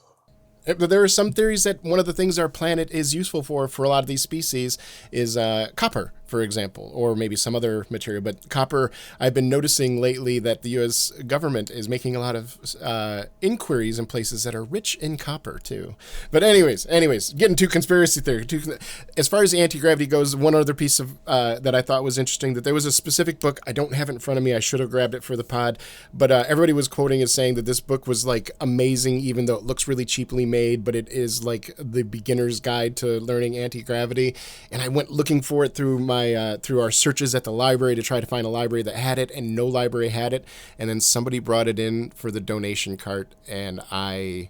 But there are some theories that one of the things our planet is useful for a lot of these species is copper, for example, or maybe some other material. But copper, I've been noticing lately that the U.S. government is making a lot of inquiries in places that are rich in copper, too. But anyways, getting to conspiracy theory. As far as anti-gravity goes, one other piece of that I thought was interesting, that there was a specific book. I don't have it in front of me. I should have grabbed it for the pod. But everybody was quoting it saying that this book was like amazing, even though it looks really cheaply made, but it is like the beginner's guide to learning anti-gravity. And I went looking for it through through our searches at the library to try to find a library that had it, and no library had it. And then somebody brought it in for the donation cart, and I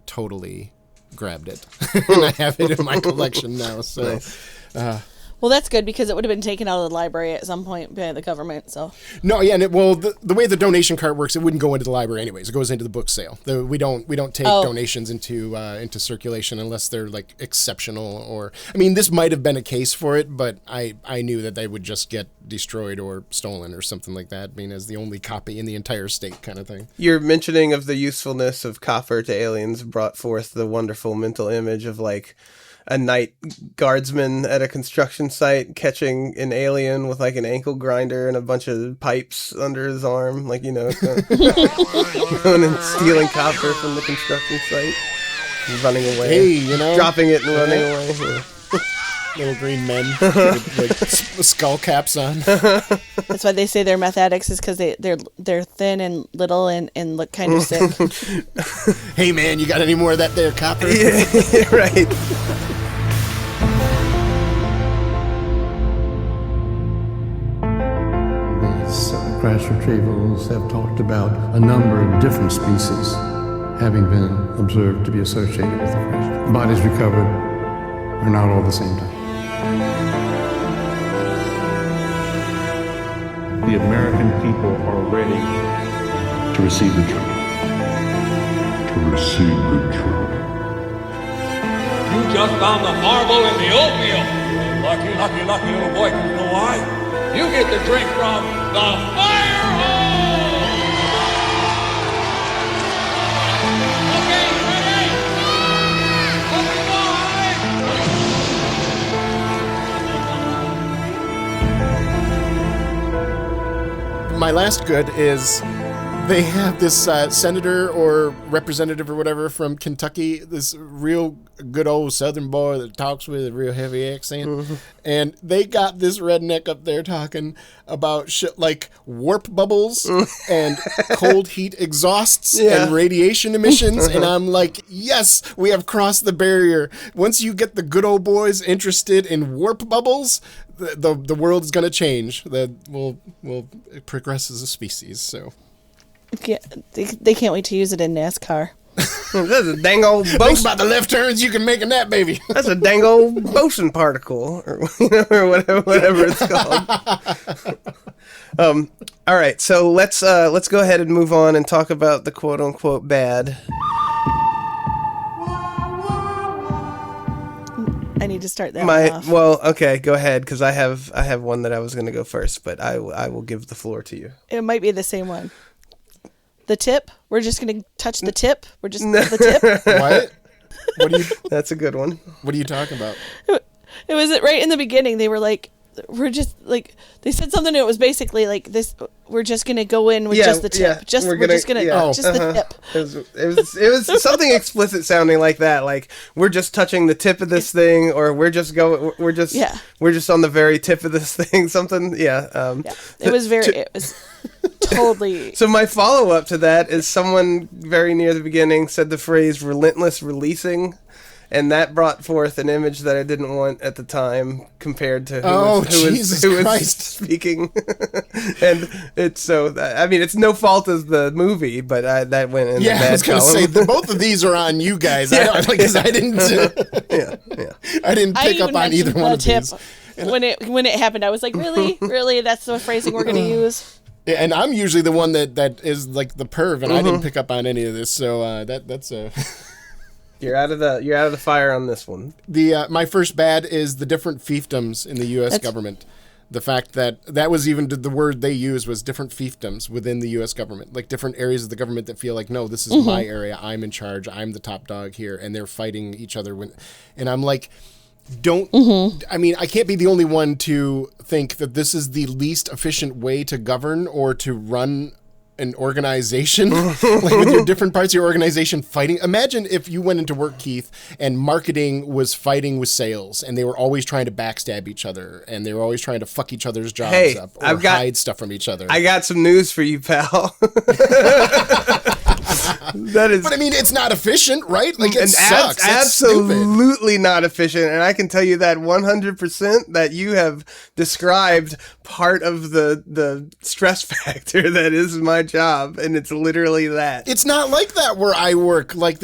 totally grabbed it. And I have it in my collection now. So, nice. Well, that's good, because it would have been taken out of the library at some point by the government. So no, yeah, and the way the donation cart works, it wouldn't go into the library anyways. It goes into the book sale. We don't take donations into circulation unless they're like exceptional, or I mean, this might have been a case for it, but I knew that they would just get destroyed or stolen or something like that, being as the only copy in the entire state kind of thing. Your mentioning of the usefulness of copper to aliens brought forth the wonderful mental image of like a night guardsman at a construction site catching an alien with like an ankle grinder and a bunch of pipes under his arm, like, you know, going and stealing copper from the construction site and running away. Hey, you know, dropping it and running away. Yeah. Little green men with like skull caps on. That's why they say they're meth addicts, is because they're thin and little and look kind of sick. Hey man, you got any more of that there copper? Yeah, right. These crash retrievals have talked about a number of different species having been observed to be associated with the crash. Bodies recovered are not all the same type. The American people are ready to receive the truth. You just found the marble in the oatmeal. Lucky little boy. You know why? You get to drink from the fire hose! Okay, ready? My last good is they have this senator or representative or whatever from Kentucky, this real good old Southern boy that talks with a real heavy accent. Mm-hmm. And they got this redneck up there talking about shit like warp bubbles and cold heat exhausts and radiation emissions. And I'm like, yes, we have crossed the barrier. Once you get the good old boys interested in warp bubbles, the world is going to change. We'll progress as a species. So. Yeah, they can't wait to use it in NASCAR. That's a dang old bosun. Think about the left turns you can make in that baby. That's a dang old bosun particle, or whatever it's called. All right, so let's go ahead and move on and talk about the quote unquote bad. I need to start that one off. Well, okay, go ahead, because I have one that I was going to go first, but I will give the floor to you. It might be the same one. The tip. We're just gonna touch the tip. We're just the tip. What? What do you? That's a good one. What are you talking about? It was right in the beginning. They were like, we're just like, they said something. It was basically like this. We're just gonna go in with just the tip. We're just gonna the tip. It was something explicit sounding like that. Like we're just touching the tip of this thing, or we're just on the very tip of this thing. Something. Yeah. It was it was totally. So my follow up to that is someone very near the beginning said the phrase "relentless releasing." And that brought forth an image that I didn't want at the time compared to who was speaking. And it's so, I mean, it's no fault of the movie, but that went in the bad I was going to say, both of these are on you guys. I didn't I didn't pick up on either one of these. When it happened, I was like, really? That's the phrasing we're going to use? Yeah, and I'm usually the one that is like the perv, and I didn't pick up on any of this, so that's a... You're out of the fire on this one. My first bad is the different fiefdoms in the U.S. government. The fact that was even the word they used was different fiefdoms within the U.S. government, like different areas of the government that feel like, no, this is my area. I'm in charge. I'm the top dog here, and they're fighting each other. And I'm like, I mean, I can't be the only one to think that this is the least efficient way to govern or to run an organization, like with your different parts of your organization fighting. Imagine if you went into work, Keith, and marketing was fighting with sales, and they were always trying to backstab each other, and they were always trying to fuck each other's jobs up or hide stuff from each other. I got some news for you, pal. But I mean, it's not efficient, right? Like it sucks. Absolutely not efficient, and I can tell you that 100% that you have described part of the stress factor that is my job, and it's literally that. It's not like that where I work. Like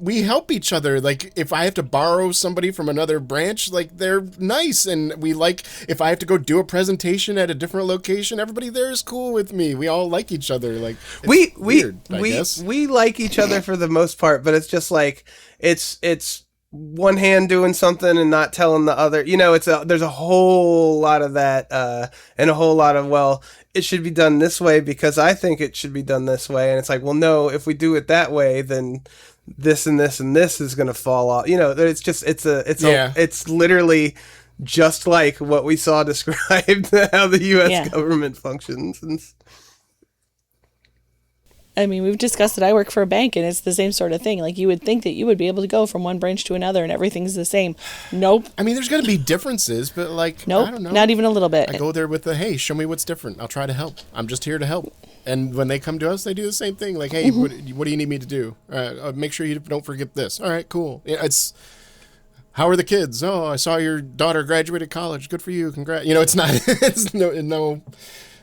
we help each other. Like if I have to borrow somebody from another branch, like they're nice, and if I have to go do a presentation at a different location, everybody there is cool with me. We all like each other. Like we like each other for the most part, but it's just like it's one hand doing something and not telling the other. You know, there's a whole lot of that, and a whole lot of, it should be done this way because I think it should be done this way, and it's like, well, no, if we do it that way, then this and this and this is going to fall off. You know, it's literally just like what we saw described how the U.S. government functions. And I mean, we've discussed that I work for a bank, and it's the same sort of thing. Like, you would think that you would be able to go from one branch to another, and everything's the same. Nope. I mean, there's going to be differences, but nope, I don't know. Not even a little bit. I go there with hey, show me what's different. I'll try to help. I'm just here to help. And when they come to us, they do the same thing. Like, hey, what do you need me to do? Make sure you don't forget this. All right, cool. How are the kids? Oh, I saw your daughter graduated college. Good for you. Congrats. You know, it's not. It's no.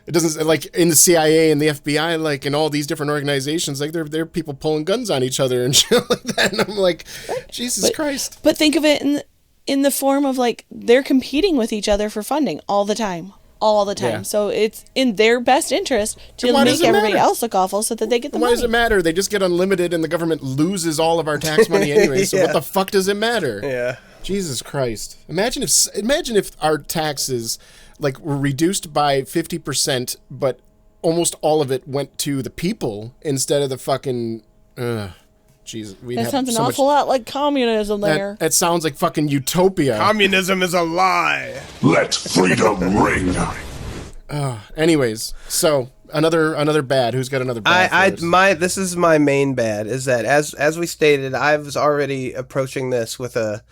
It doesn't, like in the CIA and the FBI, like in all these different organizations, like there are people pulling guns on each other and shit like that. And I'm like, Jesus Christ. But think of it in the form of like they're competing with each other for funding all the time. Yeah. So it's in their best interest to make everybody else look awful so that they get the money. Why does it matter? They just get unlimited and the government loses all of our tax money anyway. So what the fuck does it matter? Yeah. Jesus Christ. Imagine if our taxes were reduced by 50%, but almost all of it went to the people instead of the fucking Jesus. That sounds an awful lot like communism there. That sounds like fucking utopia. Communism is a lie. Let freedom ring. Anyways, so another bad. Who's got another bad? This is my main bad, is that as we stated, I was already approaching this with a,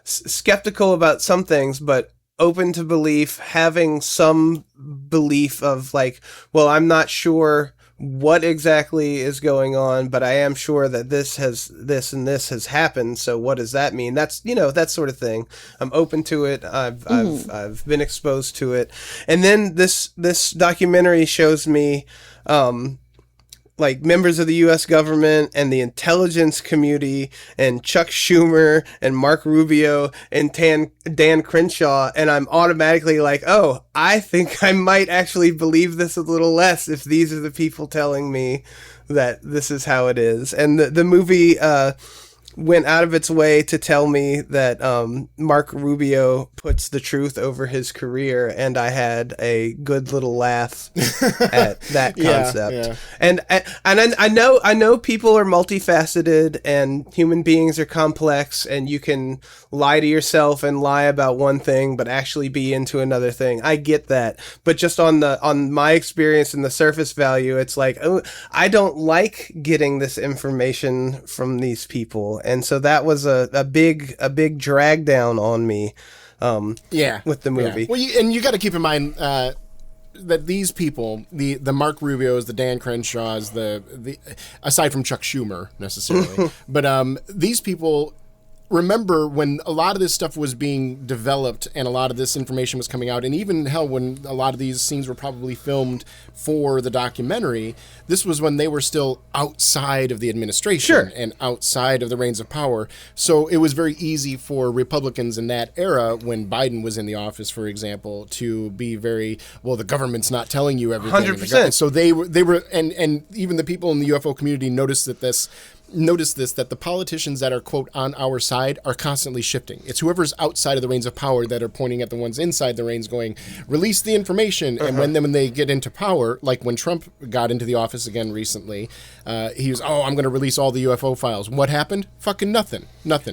skeptical about some things, but open to belief, having some belief of I'm not sure what exactly is going on, but I am sure that this and this has happened. So what does that mean? That's, that sort of thing. I'm open to it. I've been exposed to it. And then this documentary shows me, members of the U.S. government and the intelligence community and Chuck Schumer and Mark Rubio and Dan Crenshaw, and I'm automatically like, oh, I think I might actually believe this a little less if these are the people telling me that this is how it is. And the movie went out of its way to tell me that Mark Rubio puts the truth over his career, and I had a good little laugh at that concept. And I know people are multifaceted, and human beings are complex, and you can lie to yourself and lie about one thing, but actually be into another thing. I get that, but just on my experience and the surface value, it's like, oh, I don't like getting this information from these people, and so that was a big drag down on me. With the movie. Yeah. Well, you got to keep in mind that these people, the Mark Rubios, the Dan Crenshaws, the aside from Chuck Schumer necessarily, but these people. Remember when a lot of this stuff was being developed and a lot of this information was coming out, and even hell, when a lot of these scenes were probably filmed for the documentary, this was when they were still outside of the administration and outside of the reins of power. So it was very easy for Republicans in that era, when Biden was in the office, for example, to be very, well, the government's not telling you everything. 100%. So they were, and even the people in the UFO community noticed that that the politicians that are, quote, on our side are constantly shifting. It's whoever's outside of the reins of power that are pointing at the ones inside the reins going, release the information. And when they get into power, like when Trump got into the office again recently, he was, I'm going to release all the UFO files. What happened? Fucking nothing.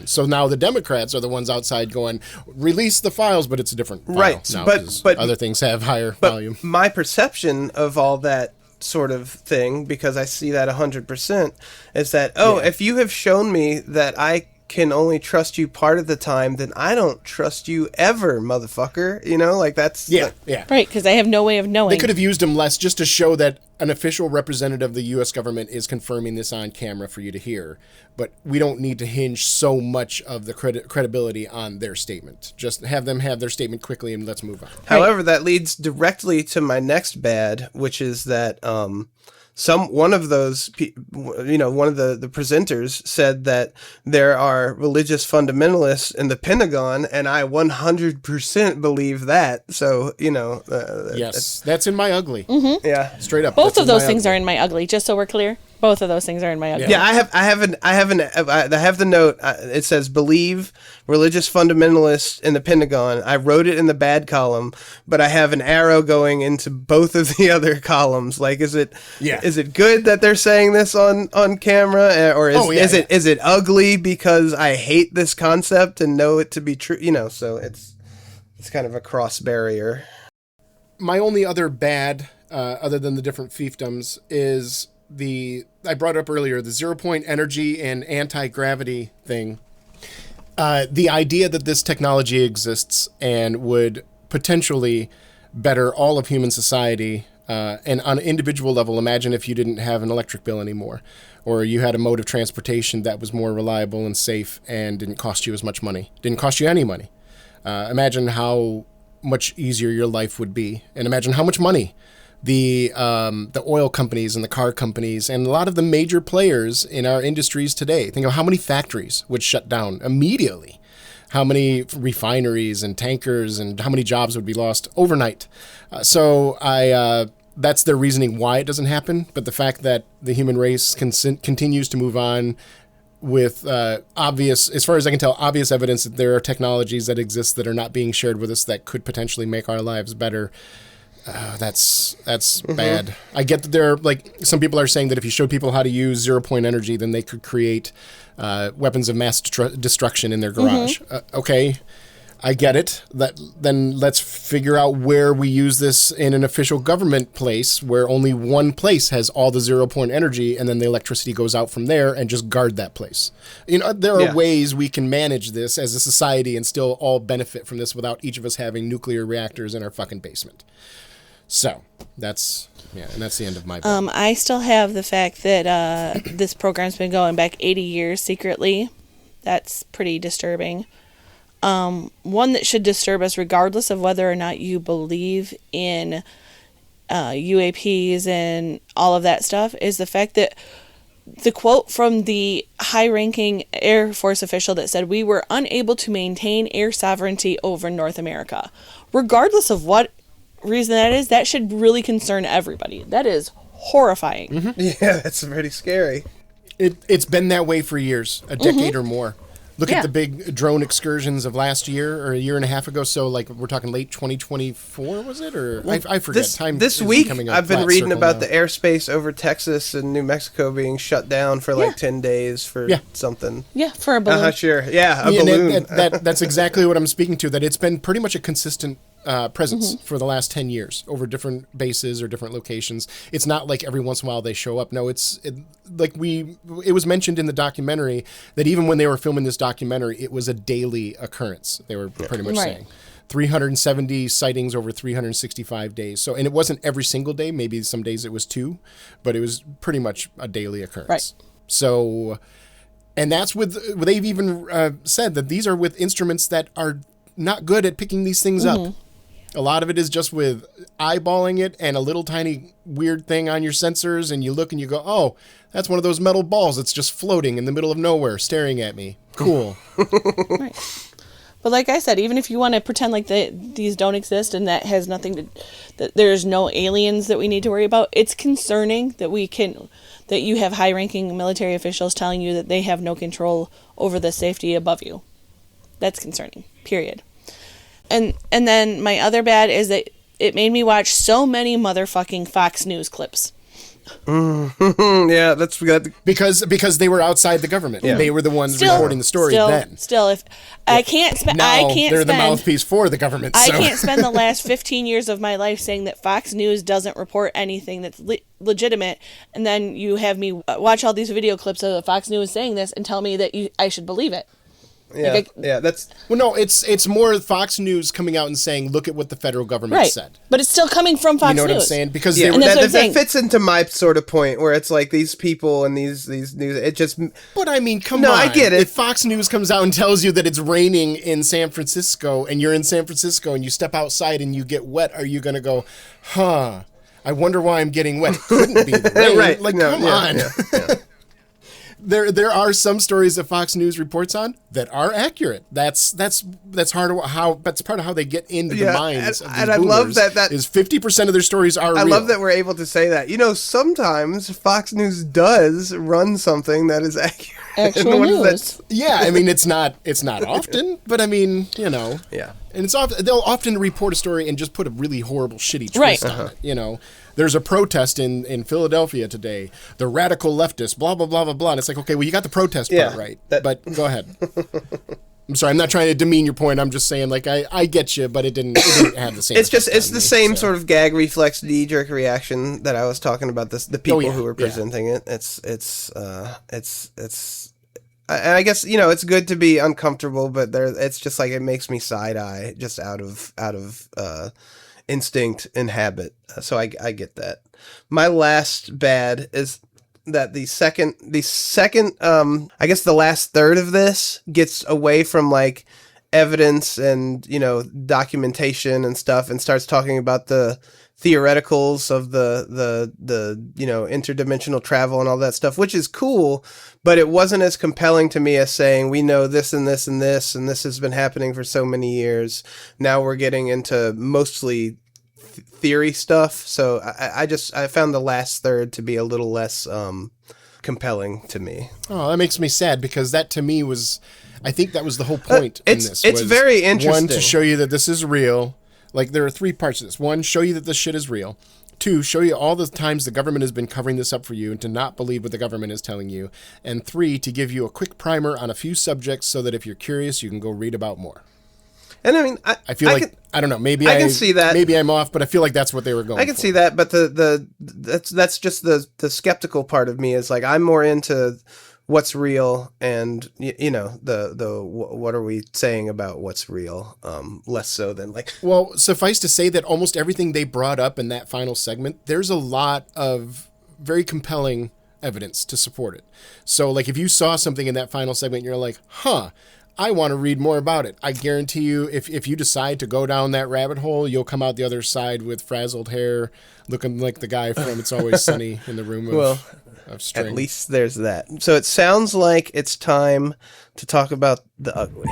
So now the Democrats are the ones outside going, release the files, but it's a different file. Right. Now, but other things have higher volume. My perception of all that sort of thing, because I see that 100%, is that, if you have shown me that I can only trust you part of the time, then I don't trust you ever, motherfucker. You know, like that's... Yeah. Right, because I have no way of knowing. They could have used him less just to show that an official representative of the U.S. government is confirming this on camera for you to hear. But we don't need to hinge so much of the credibility on their statement. Just have them have their statement quickly and let's move on. However, that leads directly to my next bad, which is that one of those, one of the presenters said that there are religious fundamentalists in the Pentagon, and I 100% believe that. So, yes, that's in my ugly. Mm-hmm. Yeah, straight up. Both of those things are in my ugly. Just so we're clear, both of those things are in my ugly. Yeah, I have the note. It says believe religious fundamentalists in the Pentagon. I wrote it in the bad column, but I have an arrow going into both of the other columns. Like, is it good that they're saying this on camera, or is it ugly because I hate this concept and know it to be true? So it's kind of a cross barrier. My only other bad, other than the different fiefdoms, is I brought up earlier, the 0-point energy and anti-gravity thing. The idea that this technology exists and would potentially better all of human society, and on an individual level, imagine if you didn't have an electric bill anymore, or you had a mode of transportation that was more reliable and safe and didn't cost you as much money, didn't cost you any money. Imagine how much easier your life would be, and imagine how much money the oil companies and the car companies and a lot of the major players in our industries today. Think of how many factories would shut down immediately, how many refineries and tankers, and how many jobs would be lost overnight. So that's their reasoning why it doesn't happen. But the fact that the human race continues to move on with obvious, as far as I can tell, obvious evidence that there are technologies that exist that are not being shared with us that could potentially make our lives better. That's bad. I get that there are, some people are saying that if you showed people how to use 0-point energy, then they could create weapons of mass destruction in their garage. Okay, I get it. Then let's figure out where we use this in an official government place where only one place has all the 0-point energy, and then the electricity goes out from there, and just guard that place. There are ways we can manage this as a society and still all benefit from this without each of us having nuclear reactors in our fucking basement. So that's the end of my book. I still have the fact that this program's been going back 80 years secretly. That's pretty disturbing. One that should disturb us regardless of whether or not you believe in UAPs and all of that stuff is the fact that the quote from the high-ranking Air Force official that said we were unable to maintain air sovereignty over North America. Regardless of what reason that is, that should really concern everybody. That is horrifying. Yeah, that's pretty scary. It's been that way for years, a decade or more. Look at the big drone excursions of last year or a year and a half ago. So, like, we're talking late 2024, was it? Or I forget. This week, I've been reading about the airspace over Texas and New Mexico being shut down for like 10 days for something. Yeah, for a balloon. Sure. Yeah, a balloon. That's exactly what I'm speaking to, that it's been pretty much a consistent presence for the last 10 years over different bases or different locations. It's not like every once in a while they show up. No, it was mentioned in the documentary that even when they were filming this documentary, it was a daily occurrence. They were pretty much saying 370 sightings over 365 days. So, and it wasn't every single day. Maybe some days it was 2, but it was pretty much a daily occurrence. Right. So, and that's with, they've even said that these are with instruments that are not good at picking these things up. A lot of it is just with eyeballing it and a little tiny weird thing on your sensors, and you look and you go, oh, that's one of those metal balls that's just floating in the middle of nowhere staring at me. Cool. Right. But like I said, even if you want to pretend like these don't exist and that has nothing to, that there's no aliens that we need to worry about, it's concerning that that you have high-ranking military officials telling you that they have no control over the safety above you. That's concerning, period. And then my other bad is that it made me watch so many motherfucking Fox News clips. Yeah, that's good. Because they were outside the government. Yeah. They were the ones reporting the story then. Still, if I can't spend, they're the mouthpiece for the government. I can't spend the last 15 years of my life saying that Fox News doesn't report anything that's legitimate, and then you have me watch all these video clips of Fox News saying this and tell me that I should believe it. Yeah, that's... Well, no, it's more Fox News coming out and saying, look at what the federal government said. But it's still coming from Fox News. You know what I'm saying? Because that fits into my sort of point, where it's like these people and these news, it just... But I mean, come on. I get it. If Fox News comes out and tells you that it's raining in San Francisco, and you're in San Francisco, and you step outside and you get wet, are you going to go, I wonder why I'm getting wet? It couldn't be the rain. Right. Like, come on. Yeah. There are some stories that Fox News reports on that are accurate. That's part of how they get into the minds of these boomers. I love that is 50% of their stories are real. I love that we're able to say that. You know, sometimes Fox News does run something that is accurate. Actual news. Yeah, I mean it's not often, but I mean, you know. Yeah. And they'll often report a story and just put a really horrible shitty twist on it, you know. There's a protest in Philadelphia today. The radical leftists, blah, blah, blah, blah, blah. And it's like, okay, well, you got the protest part right. But go ahead. I'm sorry, I'm not trying to demean your point. I'm just saying, like, I get you, but it didn't have the same. It's the same sort of gag reflex, knee-jerk reaction that I was talking about. The people who were presenting it. It's and I guess, you know, it's good to be uncomfortable, but it's just like it makes me side-eye just out of instinct and habit. So I get that. My last bad is that the second I guess the last third of this gets away from like evidence and, you know, documentation and stuff and starts talking about the theoreticals of the you know, interdimensional travel and all that stuff, which is cool, but it wasn't as compelling to me as saying we know this and this and this and this has been happening for so many years. Now we're getting into mostly theory stuff, so I found the last third to be a little less compelling to me. Oh, that makes me sad, because that to me was, I think that was the whole point in this. It's very interesting. One, to show you that this is real. Like, there are 3 parts to this. 1, show you that this shit is real. 2, show you all the times the government has been covering this up for you and to not believe what the government is telling you. And 3, to give you a quick primer on a few subjects so that if you're curious, you can go read about more. And I mean, I feel like I don't know. Maybe I can see that. Maybe I'm off, but I feel like that's what they were going. I can see that, but that's just the skeptical part of me is like I'm more into what's real and you know the what are we saying about what's real, less so than like. Well, suffice to say that almost everything they brought up in that final segment, there's a lot of very compelling evidence to support it. So like if you saw something in that final segment, you're like, I want to read more about it. I guarantee you, if you decide to go down that rabbit hole, you'll come out the other side with frazzled hair, looking like the guy from It's Always Sunny in the Room of String. At least there's that. So it sounds like it's time to talk about the ugly.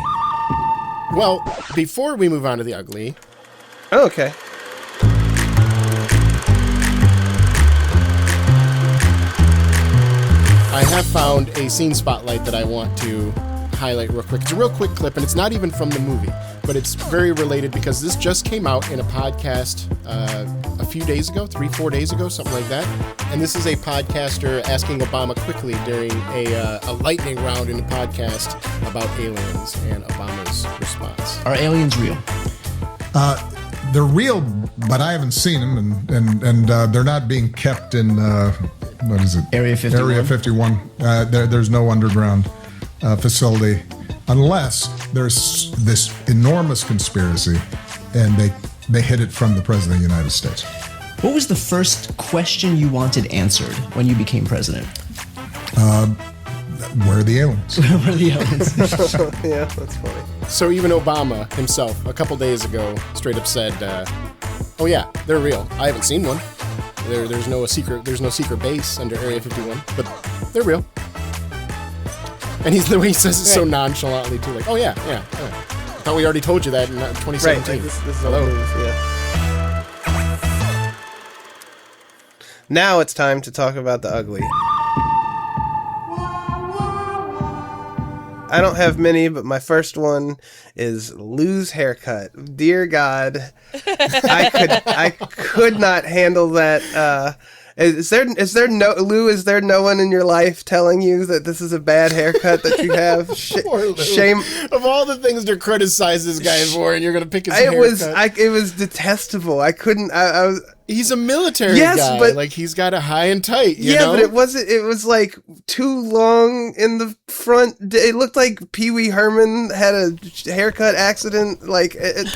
Well, before we move on to the ugly... Oh, okay. I have found a scene spotlight that I want to highlight real quick. It's a real quick clip, and it's not even from the movie, but it's very related because this just came out in a podcast a few days ago, 3-4 days ago, something like that. And this is a podcaster asking Obama quickly during a lightning round in a podcast about aliens and Obama's response. Are aliens real? They're real, but I haven't seen them, and they're not being kept in, what is it? Area 51? Area 51. There's no underground facility unless there's this enormous conspiracy and they hid it from the President of the United States. What was the first question you wanted answered when you became president? Where are the aliens? Where are the aliens? Yeah, that's funny. So even Obama himself, a couple days ago, straight up said, "Oh yeah, they're real. I haven't seen one. There's no secret base under Area 51, but they're real." And the way he says it so nonchalantly too, like, "Oh yeah. I thought we already told you that in 2017." Right, like this is Hello. old news, yeah. Now it's time to talk about the ugly. I don't have many, but my first one is Lou's haircut. Dear God, I could not handle that. Is there no one in your life telling you that this is a bad haircut that you have? Poor Lou. Shame. Of all the things to criticize this guy for, and you're gonna pick his haircut. It was detestable. I couldn't. I was. He's a military guy. But like he's got a high and tight. You know? But it wasn't. It was like too long in the front. It looked like Pee Wee Herman had a haircut accident. Like it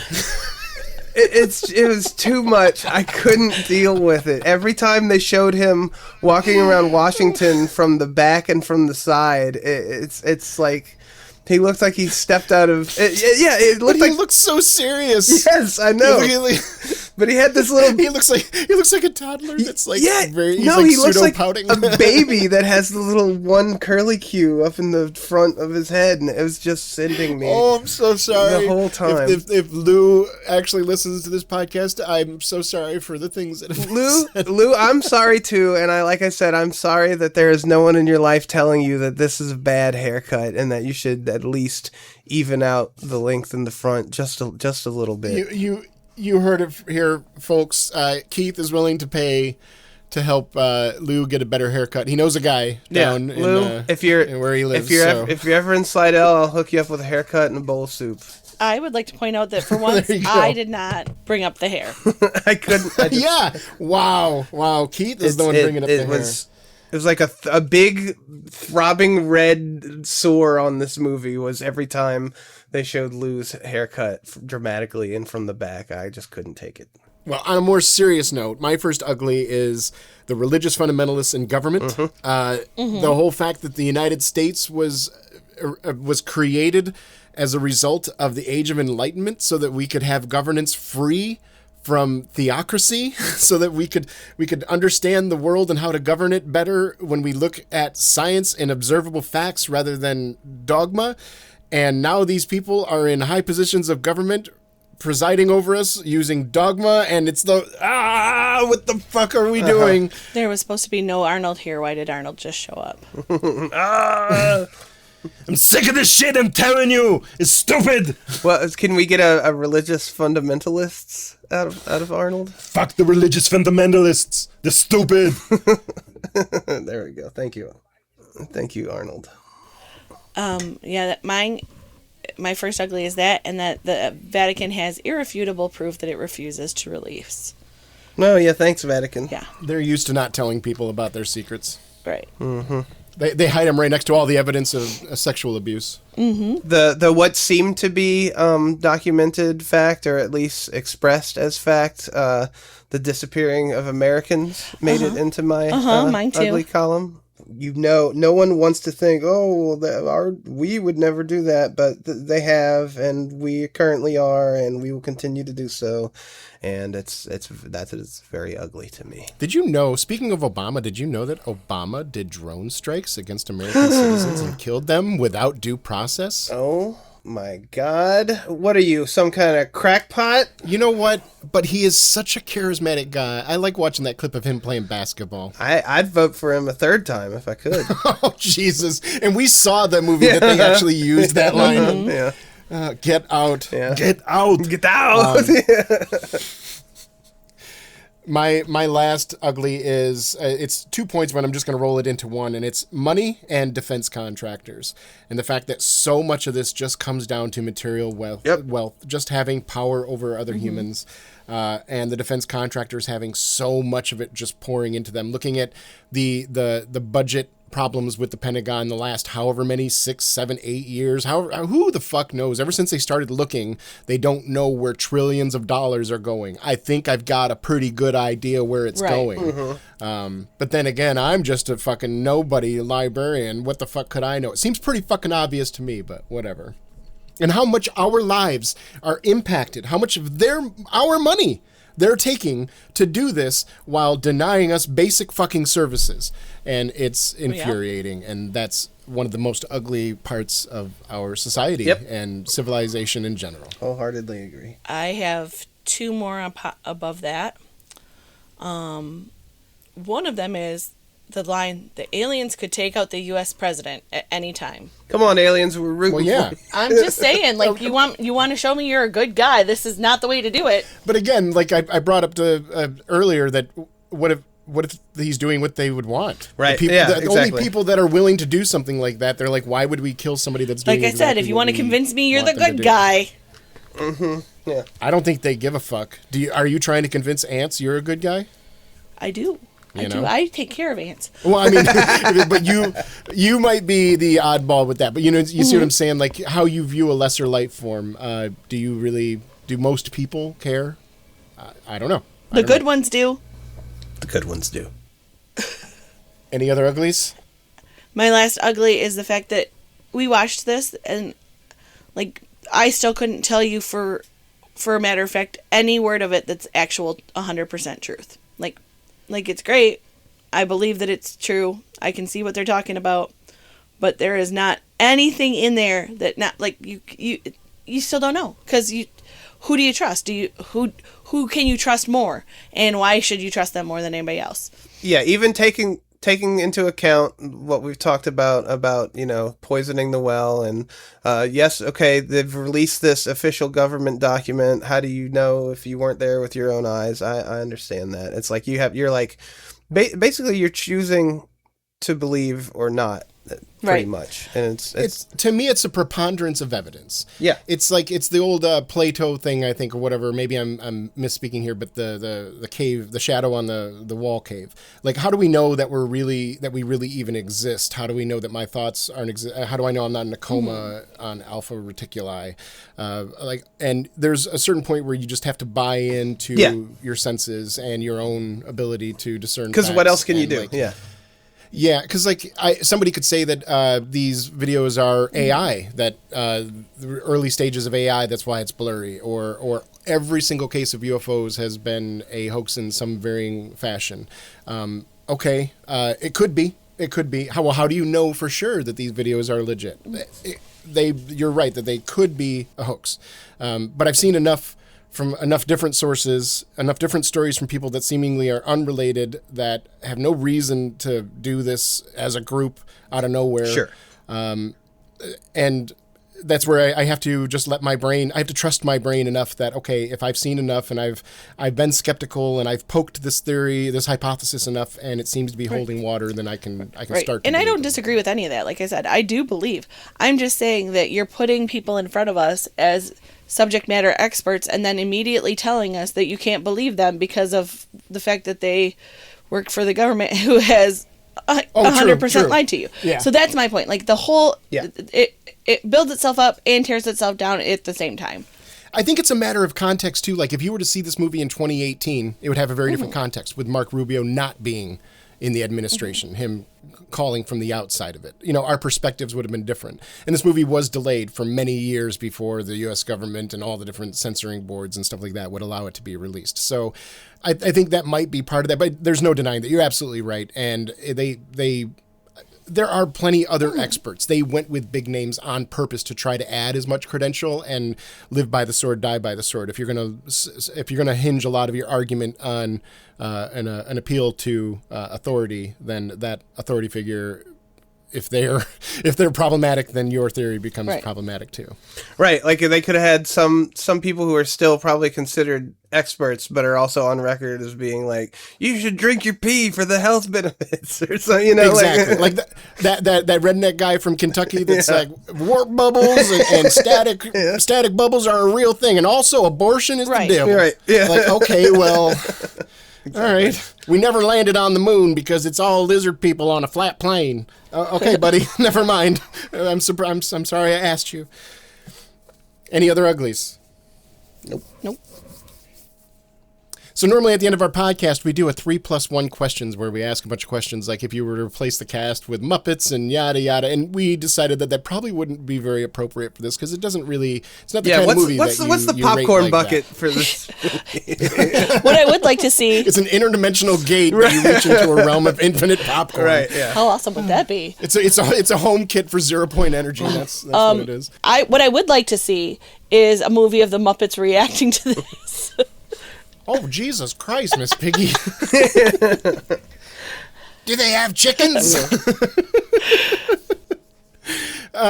was too much. I couldn't deal with it. Every time they showed him walking around Washington from the back and from the side, it's like. He looked like he stepped out of. It looked like he looks so serious. Yes, I know. But he had this little. He looks like a toddler. That's like he looks like pouting. A baby that has the little one curly Q up in the front of his head, and it was just sending me. Oh, I'm so sorry. The whole time. If Lou actually listens to this podcast, I'm so sorry for the things that have been said. Lou, I'm sorry too, and like I said, I'm sorry that there is no one in your life telling you that this is a bad haircut and that you should at least even out the length in the front just a little bit. You heard it here, folks. Keith is willing to pay to help Lou get a better haircut. He knows a guy down Lou, if you're where he lives. If you're ever in Slidell, I'll hook you up with a haircut and a bowl of soup. I would like to point out that for once, I did not bring up the hair. I couldn't. Yeah. Wow. Keith is the one bringing up the hair. It was like a big throbbing red sore on this movie was every time they showed Lou's haircut dramatically and from the back. I just couldn't take it. Well, on a more serious note, my first ugly is the religious fundamentalists in government. Mm-hmm. The whole fact that the United States was created as a result of the Age of Enlightenment so that we could have governance free from theocracy, so that we could understand the world and how to govern it better when we look at science and observable facts rather than dogma. And now these people are in high positions of government presiding over us using dogma, and it's what the fuck are we doing? There was supposed to be no Arnold here. Why did Arnold just show up? I'm sick of this shit, I'm telling you! It's stupid! Well, can we get a religious fundamentalists out of Arnold? Fuck the religious fundamentalists! They're stupid! There we go. Thank you, Arnold. My first ugly is that, and that the Vatican has irrefutable proof that it refuses to release. No, yeah, thanks, Vatican. Yeah. They're used to not telling people about their secrets. Right. Mm-hmm. They hide them right next to all the evidence of sexual abuse. Mm-hmm. The what seemed to be documented fact, or at least expressed as fact, the disappearing of Americans made it into my mine too. ugly column. No one wants to think, we would never do that, but they have, and we currently are, and we will continue to do so, and that is very ugly to me. Did you know? Speaking of Obama, did you know that Obama did drone strikes against American citizens and killed them without due process? Oh, my God. What are you, some kind of crackpot? You know what? But he is such a charismatic guy. I like watching that clip of him playing basketball. I'd vote for him a third time if I could. Oh, Jesus. And we saw the movie that they actually used that line. Yeah. Get out. Yeah. Get out. Get out. My last ugly is, it's 2 points, but I'm just going to roll it into one, and it's money and defense contractors. And the fact that so much of this just comes down to material wealth, just having power over other humans, and the defense contractors having so much of it just pouring into them. Looking at the budget problems with the Pentagon the last however many 6, 7, 8 years. Who the fuck knows? Ever since they started looking, they don't know where trillions of dollars are going. I think I've got a pretty good idea where it's going. But then again, I'm just a fucking nobody librarian. What the fuck could I know? It seems pretty fucking obvious to me, but whatever. And how much our lives are impacted, how much of our money they're taking to do this while denying us basic fucking services. And it's infuriating. And that's one of the most ugly parts of our society and civilization in general. Wholeheartedly agree. I have 2 more above that. One of them is the line, the aliens could take out the U.S. president at any time. Come on, aliens, we're rooting for you. I'm just saying, like, you want to show me you're a good guy. This is not the way to do it. But again, like I brought up earlier, that what if he's doing what they would want? Right. The only people that are willing to do something like that, they're like, why would we kill somebody that's doing like I said, if you want to convince me you're the good guy. Yeah. I don't think they give a fuck. Are you trying to convince ants you're a good guy? I do. I take care of ants. Well, I mean, but you might be the oddball with that. But you see what I'm saying? Like how you view a lesser life form. Do most people care? I don't know. The good ones do. The good ones do. Any other uglies? My last ugly is the fact that we watched this and, like, I still couldn't tell you for a matter of fact any word of it that's actual 100% truth. Like it's great. I believe that it's true. I can see what they're talking about, but there is not anything in there that not like you still don't know, because who do you trust? Who can you trust more, and why should you trust them more than anybody else? Yeah, even taking into account what we've talked about poisoning the well, and yes, okay, they've released this official government document. How do you know if you weren't there with your own eyes? I understand that. It's like you're like basically you're choosing to believe or not, pretty much. And it's to me, it's a preponderance of evidence. Yeah, it's like it's the old Plato thing, I think, or whatever. Maybe I'm misspeaking here, but the cave, the shadow on the wall cave. Like, how do we know that we really even exist? How do we know that my thoughts aren't how do I know I'm not in a coma on alpha reticuli? And there's a certain point where you just have to buy into your senses and your own ability to discern. Because what else can you do? Yeah, because somebody could say that these videos are AI, that the early stages of AI, that's why it's blurry, or every single case of UFOs has been a hoax in some varying fashion. It could be. It could be. How do you know for sure that these videos are legit? You're right that they could be a hoax, but I've seen enough from enough different sources, enough different stories from people that seemingly are unrelated, that have no reason to do this as a group out of nowhere. Sure. And that's where I have to just I have to trust my brain enough that, okay, if I've seen enough and I've been skeptical and I've poked this theory, this hypothesis enough, and it seems to be holding water, then I can start to. And I don't disagree with any of that. Like I said, I do believe. I'm just saying that you're putting people in front of us as subject matter experts and then immediately telling us that you can't believe them because of the fact that they work for the government who has 100% lied to you. Yeah. So that's my point. Like the whole, it builds itself up and tears itself down at the same time. I think it's a matter of context too. Like if you were to see this movie in 2018, it would have a very different context, with Mark Rubio not being in the administration, him calling from the outside of it. Our perspectives would have been different. And this movie was delayed for many years before the U.S. government and all the different censoring boards and stuff like that would allow it to be released. So I think that might be part of that, but there's no denying that. You're absolutely right. And there are plenty other experts. They went with big names on purpose to try to add as much credential and live by the sword, die by the sword. If you're gonna hinge a lot of your argument on an appeal to authority, then that authority figure, if they're problematic, then your theory becomes problematic too. Right, like they could have had some people who are still probably considered experts, but are also on record as being like, you should drink your pee for the health benefits, or so, Exactly, like that redneck guy from Kentucky that's like warp bubbles and static bubbles are a real thing, and also abortion is the devil. Right, yeah. Like, okay, well. All right. We never landed on the moon because it's all lizard people on a flat plane. Okay, buddy. Never mind. I'm sorry I asked you. Any other uglies? Nope. So normally at the end of our podcast, we do a 3+1 questions where we ask a bunch of questions like if you were to replace the cast with Muppets and yada yada. And we decided that probably wouldn't be very appropriate for this because it doesn't really. It's not the kind of movie what's the popcorn bucket for this? What I would like to see. It's an interdimensional gate where you reach into a realm of infinite popcorn. Right. Yeah. How awesome would that be? It's a home kit for 0 point energy. That's what it is. What I would like to see is a movie of the Muppets reacting to this. Oh, Jesus Christ, Miss Piggy. Do they have chickens?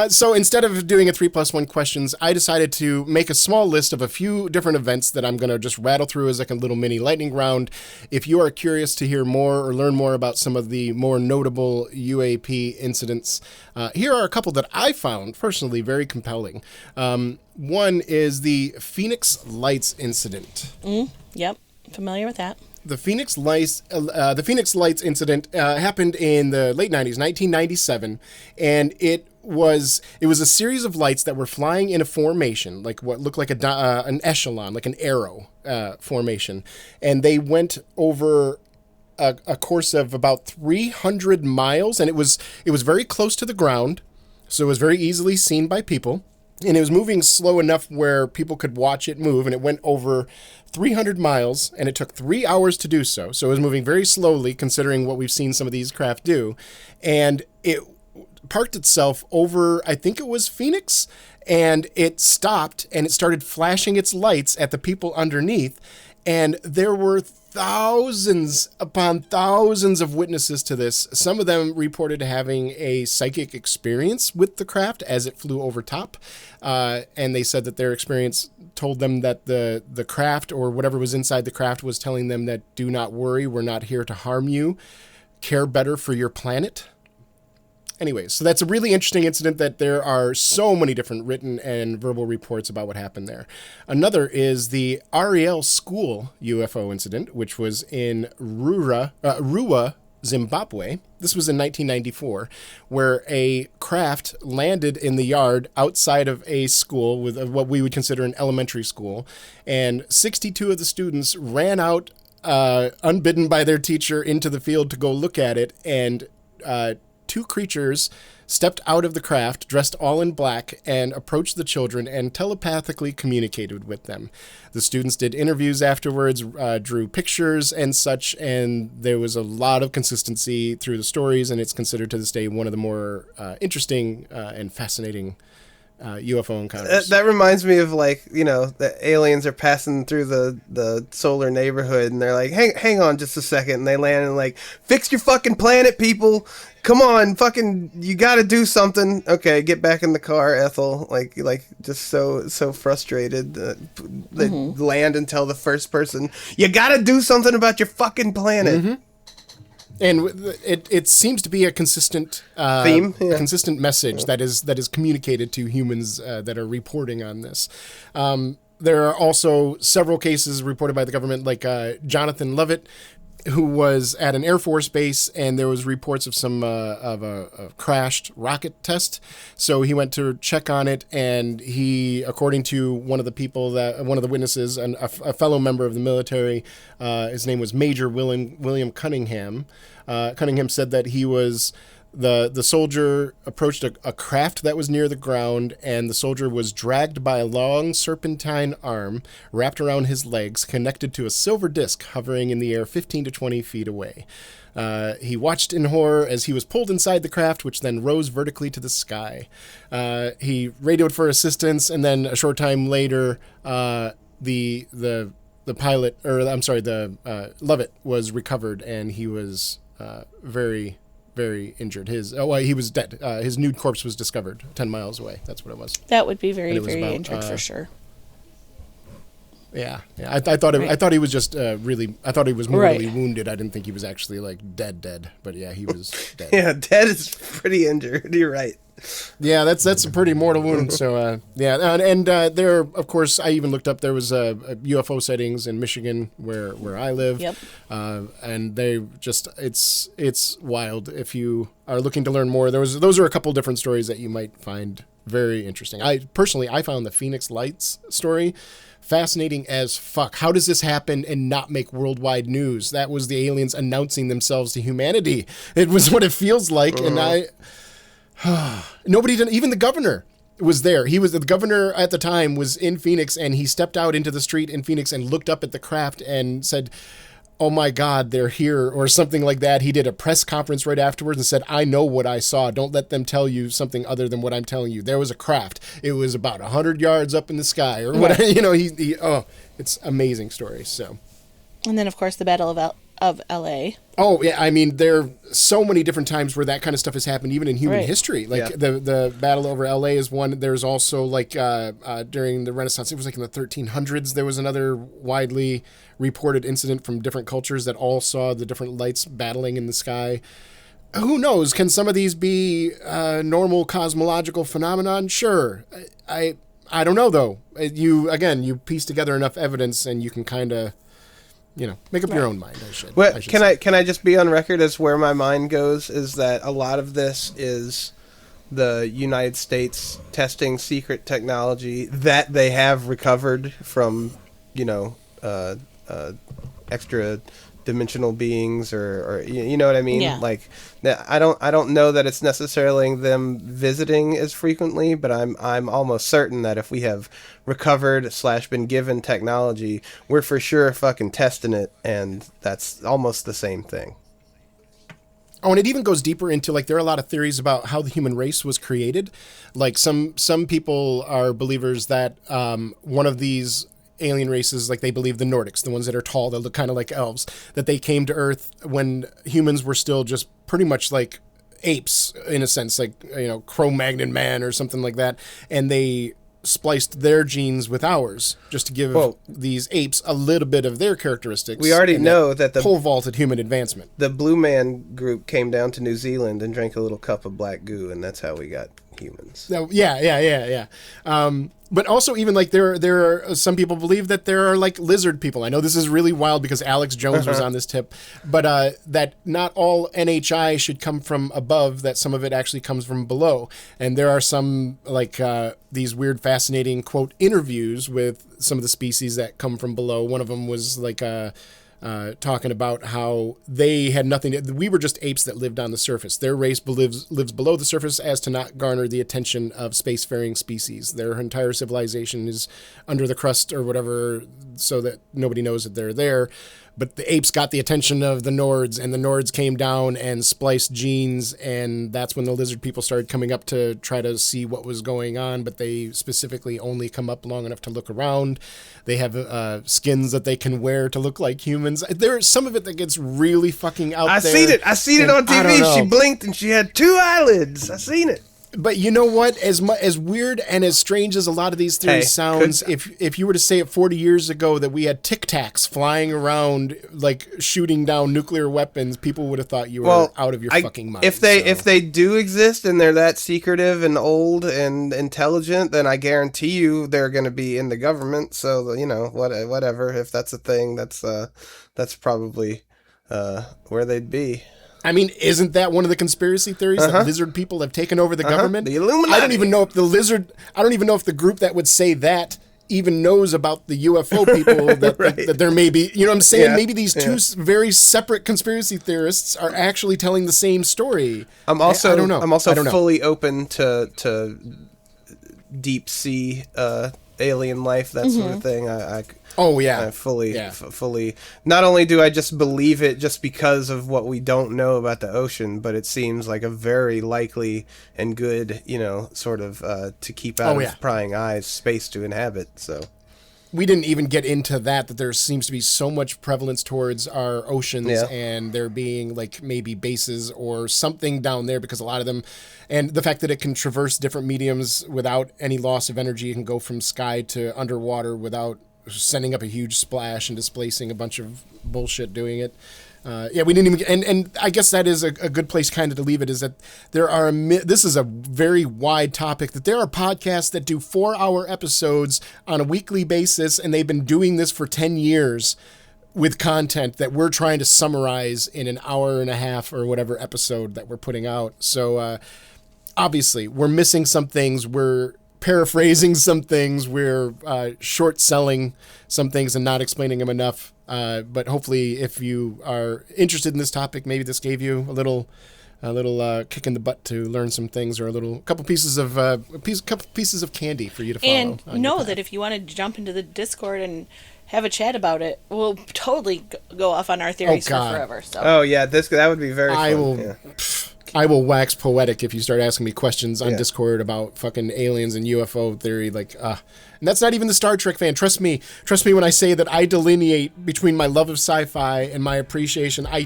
So instead of doing a 3+1 questions, I decided to make a small list of a few different events that I'm going to just rattle through as like a little mini lightning round. If you are curious to hear more or learn more about some of the more notable UAP incidents, here are a couple that I found personally very compelling. One is the Phoenix Lights incident. Yep, familiar with that. The Phoenix Lights incident happened in the late 90s, 1997, and it was a series of lights that were flying in a formation, like what looked like an echelon, like an arrow formation, and they went over a course of about 300 miles, and it was very close to the ground, so it was very easily seen by people. And it was moving slow enough where people could watch it move, and it went over 300 miles, and it took 3 hours to do so. So it was moving very slowly, considering what we've seen some of these craft do. And it parked itself over, I think it was Phoenix, and it stopped, and it started flashing its lights at the people underneath. And there were thousands upon thousands of witnesses to this. Some of them reported having a psychic experience with the craft as it flew over top. And they said that their experience told them that the craft or whatever was inside the craft was telling them that do not worry, we're not here to harm you. Care better for your planet. Anyways, so that's a really interesting incident that there are so many different written and verbal reports about what happened there. Another is the Ariel School UFO incident, which was in Rua, Zimbabwe. This was in 1994, where a craft landed in the yard outside of a school with what we would consider an elementary school, and 62 of the students ran out unbidden by their teacher into the field to go look at it, and two creatures stepped out of the craft, dressed all in black, and approached the children and telepathically communicated with them. The students did interviews afterwards, drew pictures and such, and there was a lot of consistency through the stories, and it's considered to this day one of the more interesting and fascinating UFO encounters. That reminds me of, like, the aliens are passing through the solar neighborhood, and they're like, hang on just a second, and they land and like, fix your fucking planet, people. Come on, fucking, you gotta do something. Okay, get back in the car, Ethel. Like just so frustrated. They land and tell the first person, you gotta do something about your fucking planet. Mm-hmm. And it seems to be a consistent theme, a consistent message that is communicated to humans that are reporting on this. There are also several cases reported by the government, like Jonathan Lovett, who was at an Air Force base, and there was reports of of a crashed rocket test. So he went to check on it, and he, according to one of the witnesses, a fellow member of the military, his name was Major William Cunningham. Cunningham said that he was The soldier approached a craft that was near the ground, and the soldier was dragged by a long serpentine arm wrapped around his legs, connected to a silver disc hovering in the air 15 to 20 feet away. He watched in horror as he was pulled inside the craft, which then rose vertically to the sky. He radioed for assistance, and then a short time later, the pilot, or I'm sorry, the Lovett was recovered, and he was very, very injured. He was dead. His nude corpse was discovered 10 miles away. That's what it was. That would be very, very injured for sure. Yeah. I thought he was just I thought he was mortally wounded. I didn't think he was actually like dead. But yeah, he was dead. Yeah, dead is pretty injured. You're right. Yeah, that's a pretty mortal wound. So and there, of course, I even looked up. There was UFO sightings in Michigan where I live. Yep. And they just it's wild. If you are looking to learn more, those are a couple different stories that you might find very interesting. I found the Phoenix Lights story fascinating as fuck. How does this happen and not make worldwide news? That was the aliens announcing themselves to humanity. It was what it feels like, and nobody did. Even the governor was there. The governor at the time was in Phoenix, and he stepped out into the street in Phoenix and looked up at the craft and said, "Oh my God, they're here," or something like that. He did a press conference right afterwards and said, "I know what I saw. Don't let them tell you something other than what I'm telling you. There was a craft. It was about 100 yards up in the sky," or what. It's amazing story. So, and then of course the Battle of L.A. Oh yeah, I mean there are so many different times where that kind of stuff has happened, even in human history. Like the battle over L.A. is one. There's also like during the Renaissance, it was like in the 1300s. There was another widely reported incident from different cultures that all saw the different lights battling in the sky. Who knows? Can some of these be normal cosmological phenomenon? Sure. I don't know though. You piece together enough evidence and you can kind of make up your own mind. Can I just be on record as where my mind goes is that a lot of this is the United States testing secret technology that they have recovered from, extra dimensional beings or you know what I mean? Yeah. Like I don't know that it's necessarily them visiting as frequently, but I'm almost certain that if we have recovered / been given technology, we're for sure fucking testing it, and that's almost the same thing. Oh, and it even goes deeper into, like, there are a lot of theories about how the human race was created. Like, some people are believers that one of these alien races, like they believe the Nordics, the ones that are tall, that look kind of like elves, that they came to Earth when humans were still just pretty much like apes, in a sense, like, Cro-Magnon man or something like that. And they spliced their genes with ours just to give these apes a little bit of their characteristics. We already know that the pole vaulted human advancement. The Blue Man group came down to New Zealand and drank a little cup of black goo, and that's how we got humans. Yeah. But also, even like there are some people believe that there are like lizard people. I know this is really wild because Alex Jones was on this tip, but that not all NHI should come from above. That some of it actually comes from below. And there are some like these weird, fascinating quote interviews with some of the species that come from below. One of them was like talking about how they had we were just apes that lived on the surface. Their race lives below the surface as to not garner the attention of spacefaring species. Their entire civilization is under the crust or whatever, so that nobody knows that they're there. But the apes got the attention of the Nords, and the Nords came down and spliced genes, and that's when the lizard people started coming up to try to see what was going on, but they specifically only come up long enough to look around. They have skins that they can wear to look like humans. There's some of it that gets really fucking out there. I seen it on TV. She blinked and she had 2 eyelids. I seen it. But you know what? As weird and as strange as a lot of these theories sounds, if you were to say it 40 years ago that we had Tic Tacs flying around like shooting down nuclear weapons, people would have thought you were out of your fucking mind. If they do exist and they're that secretive and old and intelligent, then I guarantee you they're going to be in the government. So whatever. If that's a thing, that's probably where they'd be. I mean, isn't that one of the conspiracy theories that lizard people have taken over the government? The Illuminati. I don't even know if the group that would say that even knows about the UFO people that, Right. that there may be, you know what I'm saying? Yeah, Maybe these two very separate conspiracy theorists are actually telling the same story. I'm also I don't know. I'm also I don't know. fully open to deep sea alien life, that sort of thing. I fully. Not only do I just believe it just because of what we don't know about the ocean, but it seems like a very likely and good, sort of to keep out of prying eyes space to inhabit. So. We didn't even get into that there seems to be so much prevalence towards our oceans and there being like maybe bases or something down there, because a lot of them, and the fact that it can traverse different mediums without any loss of energy, it can go from sky to underwater without sending up a huge splash and displacing a bunch of bullshit doing it. We didn't even get, and I guess that is a good place kind of to leave it, is that there are, this is a very wide topic, that there are podcasts that do 4-hour episodes on a weekly basis, and they've been doing this for 10 years with content that we're trying to summarize in an hour and a half or whatever episode that we're putting out. So obviously we're missing some things, we're paraphrasing some things, we're short selling some things and not explaining them enough. But hopefully, if you are interested in this topic, maybe this gave you a little kick in the butt to learn some things, or a couple pieces of candy for you to follow. And know that if you want to jump into the Discord and have a chat about it, we'll totally go off on our theories for forever. So. Oh yeah, that would be very fun. I will wax poetic if you start asking me questions on Discord about fucking aliens and UFO theory. And that's not even the Star Trek fan. Trust me when I say that I delineate between my love of sci-fi and my appreciation. I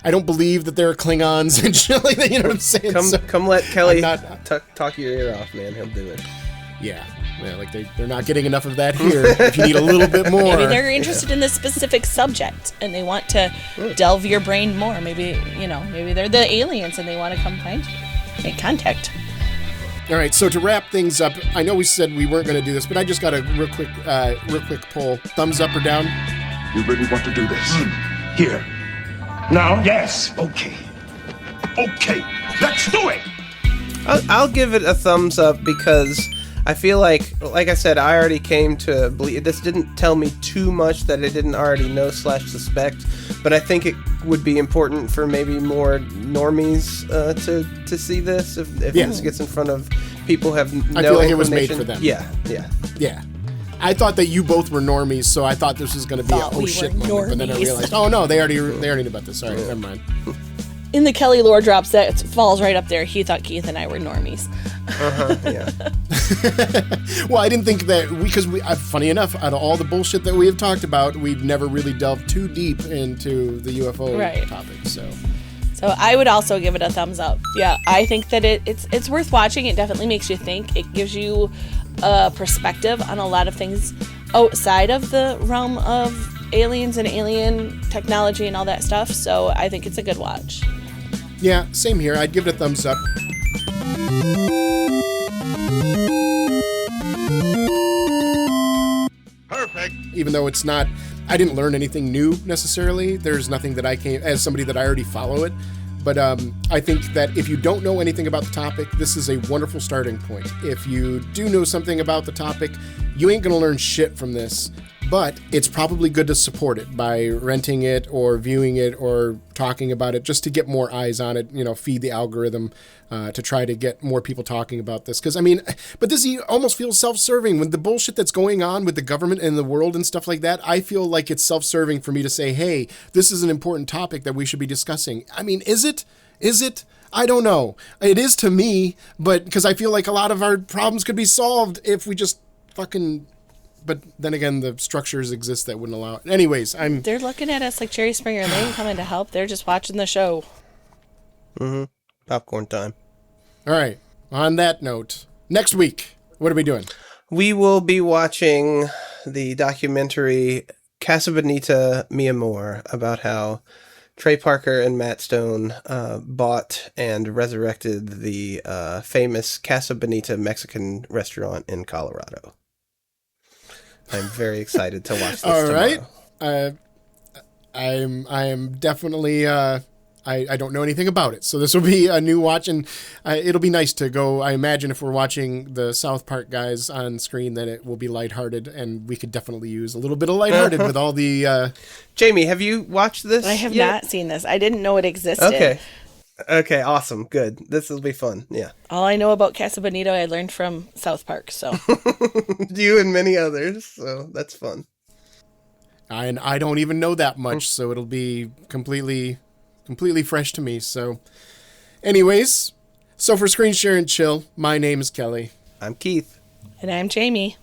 don't believe that there are Klingons and shit like that. You know what I'm saying? Come let Kelly talk your ear off, man. He'll do it. Yeah, like they're not getting enough of that here. If you need a little bit more, maybe they're interested in this specific subject and they want to delve your brain more. Maybe they're the aliens and they want to come find you, make contact. All right, so to wrap things up, I know we said we weren't going to do this, but I just got a real quick poll: thumbs up or down? You really want to do this? Here. Now, yes. Okay, let's do it. I'll give it a thumbs up because I feel like I said, I already came to believe. This didn't tell me too much that I didn't already know / suspect, but I think it would be important for maybe more normies to see this if this gets in front of people who have no I feel like it was inclination. made for them. Yeah. I thought that you both were normies, so I thought this was going to be a shit moment, but then I realized, oh no, they already knew about this. Sorry, never mind. In the Kelly lore drops, that falls right up there. He thought Keith and I were normies. Yeah. Well, I didn't think that because funny enough, out of all the bullshit that we have talked about, we've never really delved too deep into the UFO topic. So I would also give it a thumbs up. Yeah, I think that it's worth watching. It definitely makes you think. It gives you a perspective on a lot of things outside of the realm of aliens and alien technology and all that stuff. So I think it's a good watch. Yeah, same here. I'd give it a thumbs up. Perfect. Even though it's not, I didn't learn anything new necessarily. There's nothing that I came, as somebody that I already follow it. But I think that if you don't know anything about the topic, this is a wonderful starting point. If you do know something about the topic, you ain't going to learn shit from this. But it's probably good to support it by renting it or viewing it or talking about it just to get more eyes on it, feed the algorithm to try to get more people talking about this. Because, but this almost feels self-serving. With the bullshit that's going on with the government and the world and stuff like that, I feel like it's self-serving for me to say, hey, this is an important topic that we should be discussing. Is it? Is it? I don't know. It is to me, but because I feel like a lot of our problems could be solved if we just fucking... But then again, the structures exist that wouldn't allow it. Anyways, they're looking at us like Jerry Springer, and they ain't coming to help. They're just watching the show. Mm-hmm. Popcorn time. All right. On that note, next week, what are we doing? We will be watching the documentary Casa Bonita Mi Amor about how Trey Parker and Matt Stone bought and resurrected the famous Casa Bonita Mexican restaurant in Colorado. I'm very excited to watch this tomorrow. All right. I am definitely I don't know anything about it. So this will be a new watch, and it'll be nice to go. I imagine if we're watching the South Park guys on screen, that it will be lighthearted, and we could definitely use a little bit of lighthearted with all the... Jamie, have you watched this? I have not seen this. I didn't know it existed. Okay, awesome. Good. This will be fun. Yeah. All I know about Casa Bonito I learned from South Park, so. You and many others, so that's fun. And I don't even know that much, so it'll be completely fresh to me. So anyways, so for Screen Share and Chill, my name is Kelly. I'm Keith. And I'm Jamie.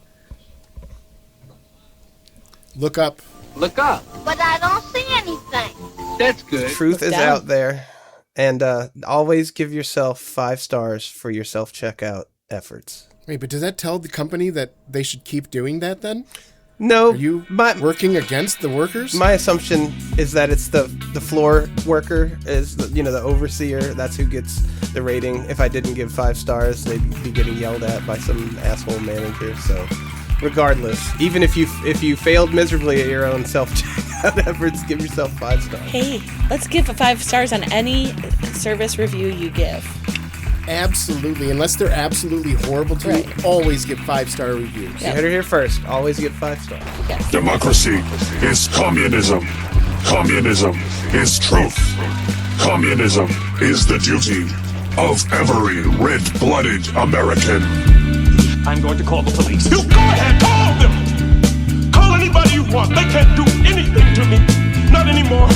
Look up. Look up. But I don't see anything. That's good. Truth is out there. And always give yourself 5 stars for your self-checkout efforts. Wait, but does that tell the company that they should keep doing that then? No. Are you working against the workers? My assumption is that it's the floor worker, is the overseer. That's who gets the rating. If I didn't give 5 stars, they'd be getting yelled at by some asshole manager. So regardless, even if you failed miserably at your own self-checkout efforts, give yourself 5 stars. Hey, let's give 5 stars on any service review you give. Absolutely. Unless they're absolutely horrible to you, always get 5-star reviews. You heard it here first. Always get 5 stars. Yes. Democracy is communism. Communism is truth. Communism is the duty of every red-blooded American. I'm going to call the police. You go ahead, call them! Call anybody you want. They can't do anything to me. Not anymore.